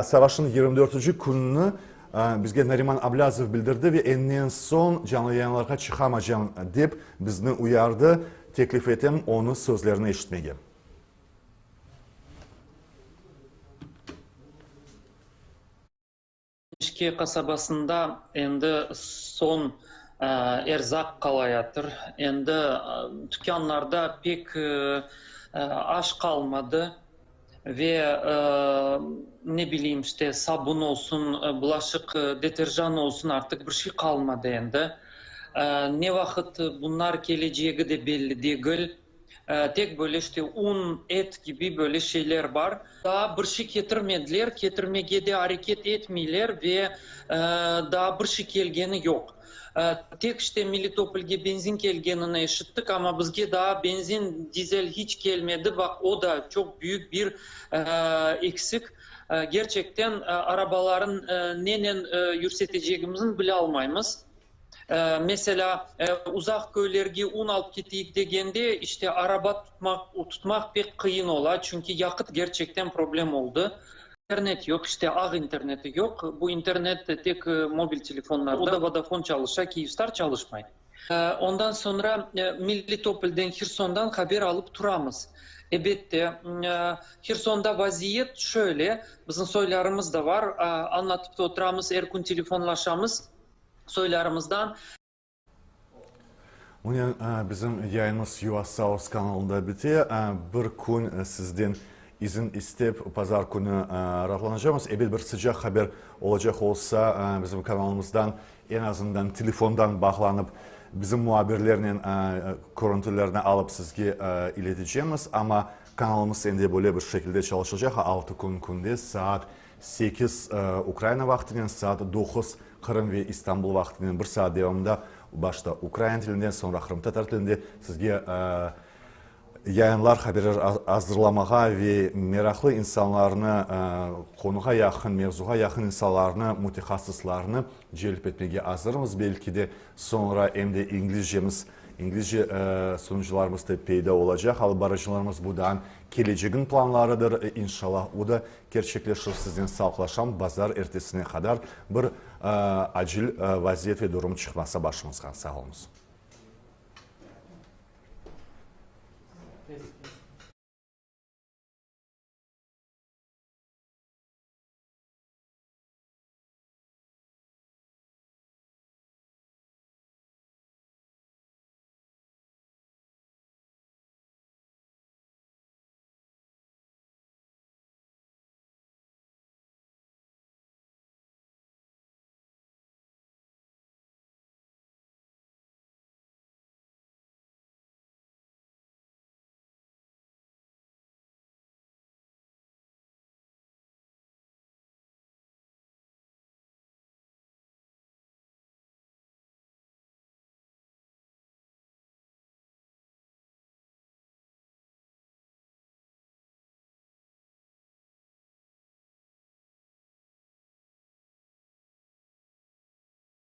savaşın 24. gününü bizge Nariman Ablazov bildirdi ve en son canlı yayınlarga çıkamayacağım deyip bizni uyardı. Teklif ettim onun sözlerini eşitmeye. Genişki kasabasında endi son erzak kalayattır. Endi dükkanlarda pek aş kalmadı. Ve ne bileyim işte sabun olsun, bulaşık deterjan olsun artık bir şey kalmadı endi. Ne vakit bunlar geleceği de belli değil. Tek böyle işte un, et gibi böyle şeyler var. Daha bir şey getirmediler, getirmeye de hareket etmiyorlar ve daha bir şey gelgeni yok. Tek işte Melitopol'ge benzin gelgenini eşittik ama bizge daha benzin, dizel hiç gelmedi. Bak o da çok büyük bir eksik. Gerçekten arabaların nenen yürüteceğimizin bile almayız. Mesela uzak köylerge un alıp gittik degende işte araba tutmak pek kıyın ola. Çünkü yakıt gerçekten problem oldu. İnternet yok, işte ağ interneti yok. Bu internet tek mobil telefonlarda. O da Vodafone çalışsa, Kyivstar çalışmayın. Ondan sonra Melitopol'den, Kherson'dan haber alıp turamız. Elbette Kherson'da vaziyet şöyle, bizim soylarımız da var. Anlatıp da oturamız, her gün telefonlaşamız soylarımızdan. Bunun bizim yayınımız USAOS kanalında bitti. Bir gün sizden izin istep pazar günü rahatlanacağımız. Bir sıcak haber olacak olsa bizim kanalımızdan en azından telefondan bağlanıp bizim muhabirlerinin görüntülerini alıp sizge ileteceğimiz. Ama kanalımız şimdi böyle bir şekilde çalışacak. 6 günde saat 8 Ukrayna vaktinin, saat 9 Kırım ve İstanbul vaktinin bir saat devamında başta Ukrayna tilinden sonra Kırım Tatar tilinde sizge yayınlar, haberler hazırlamağa ve meraklı insanlarını, konuğa yakın, mevzuğa yakın insanlarını, mütehassıslarını celp etmeye hazırız. Belki de sonra hem de İngilizce sunucularımız da peyda olacak. Albarıcılarımız buradan geleceğin planlarıdır. İnşallah o da gerçekleşir. Sizden sağlaşan pazar ertesine kadar bir acil vaziyet ve durum çıkmasa başımızdan. Sağ olunuz.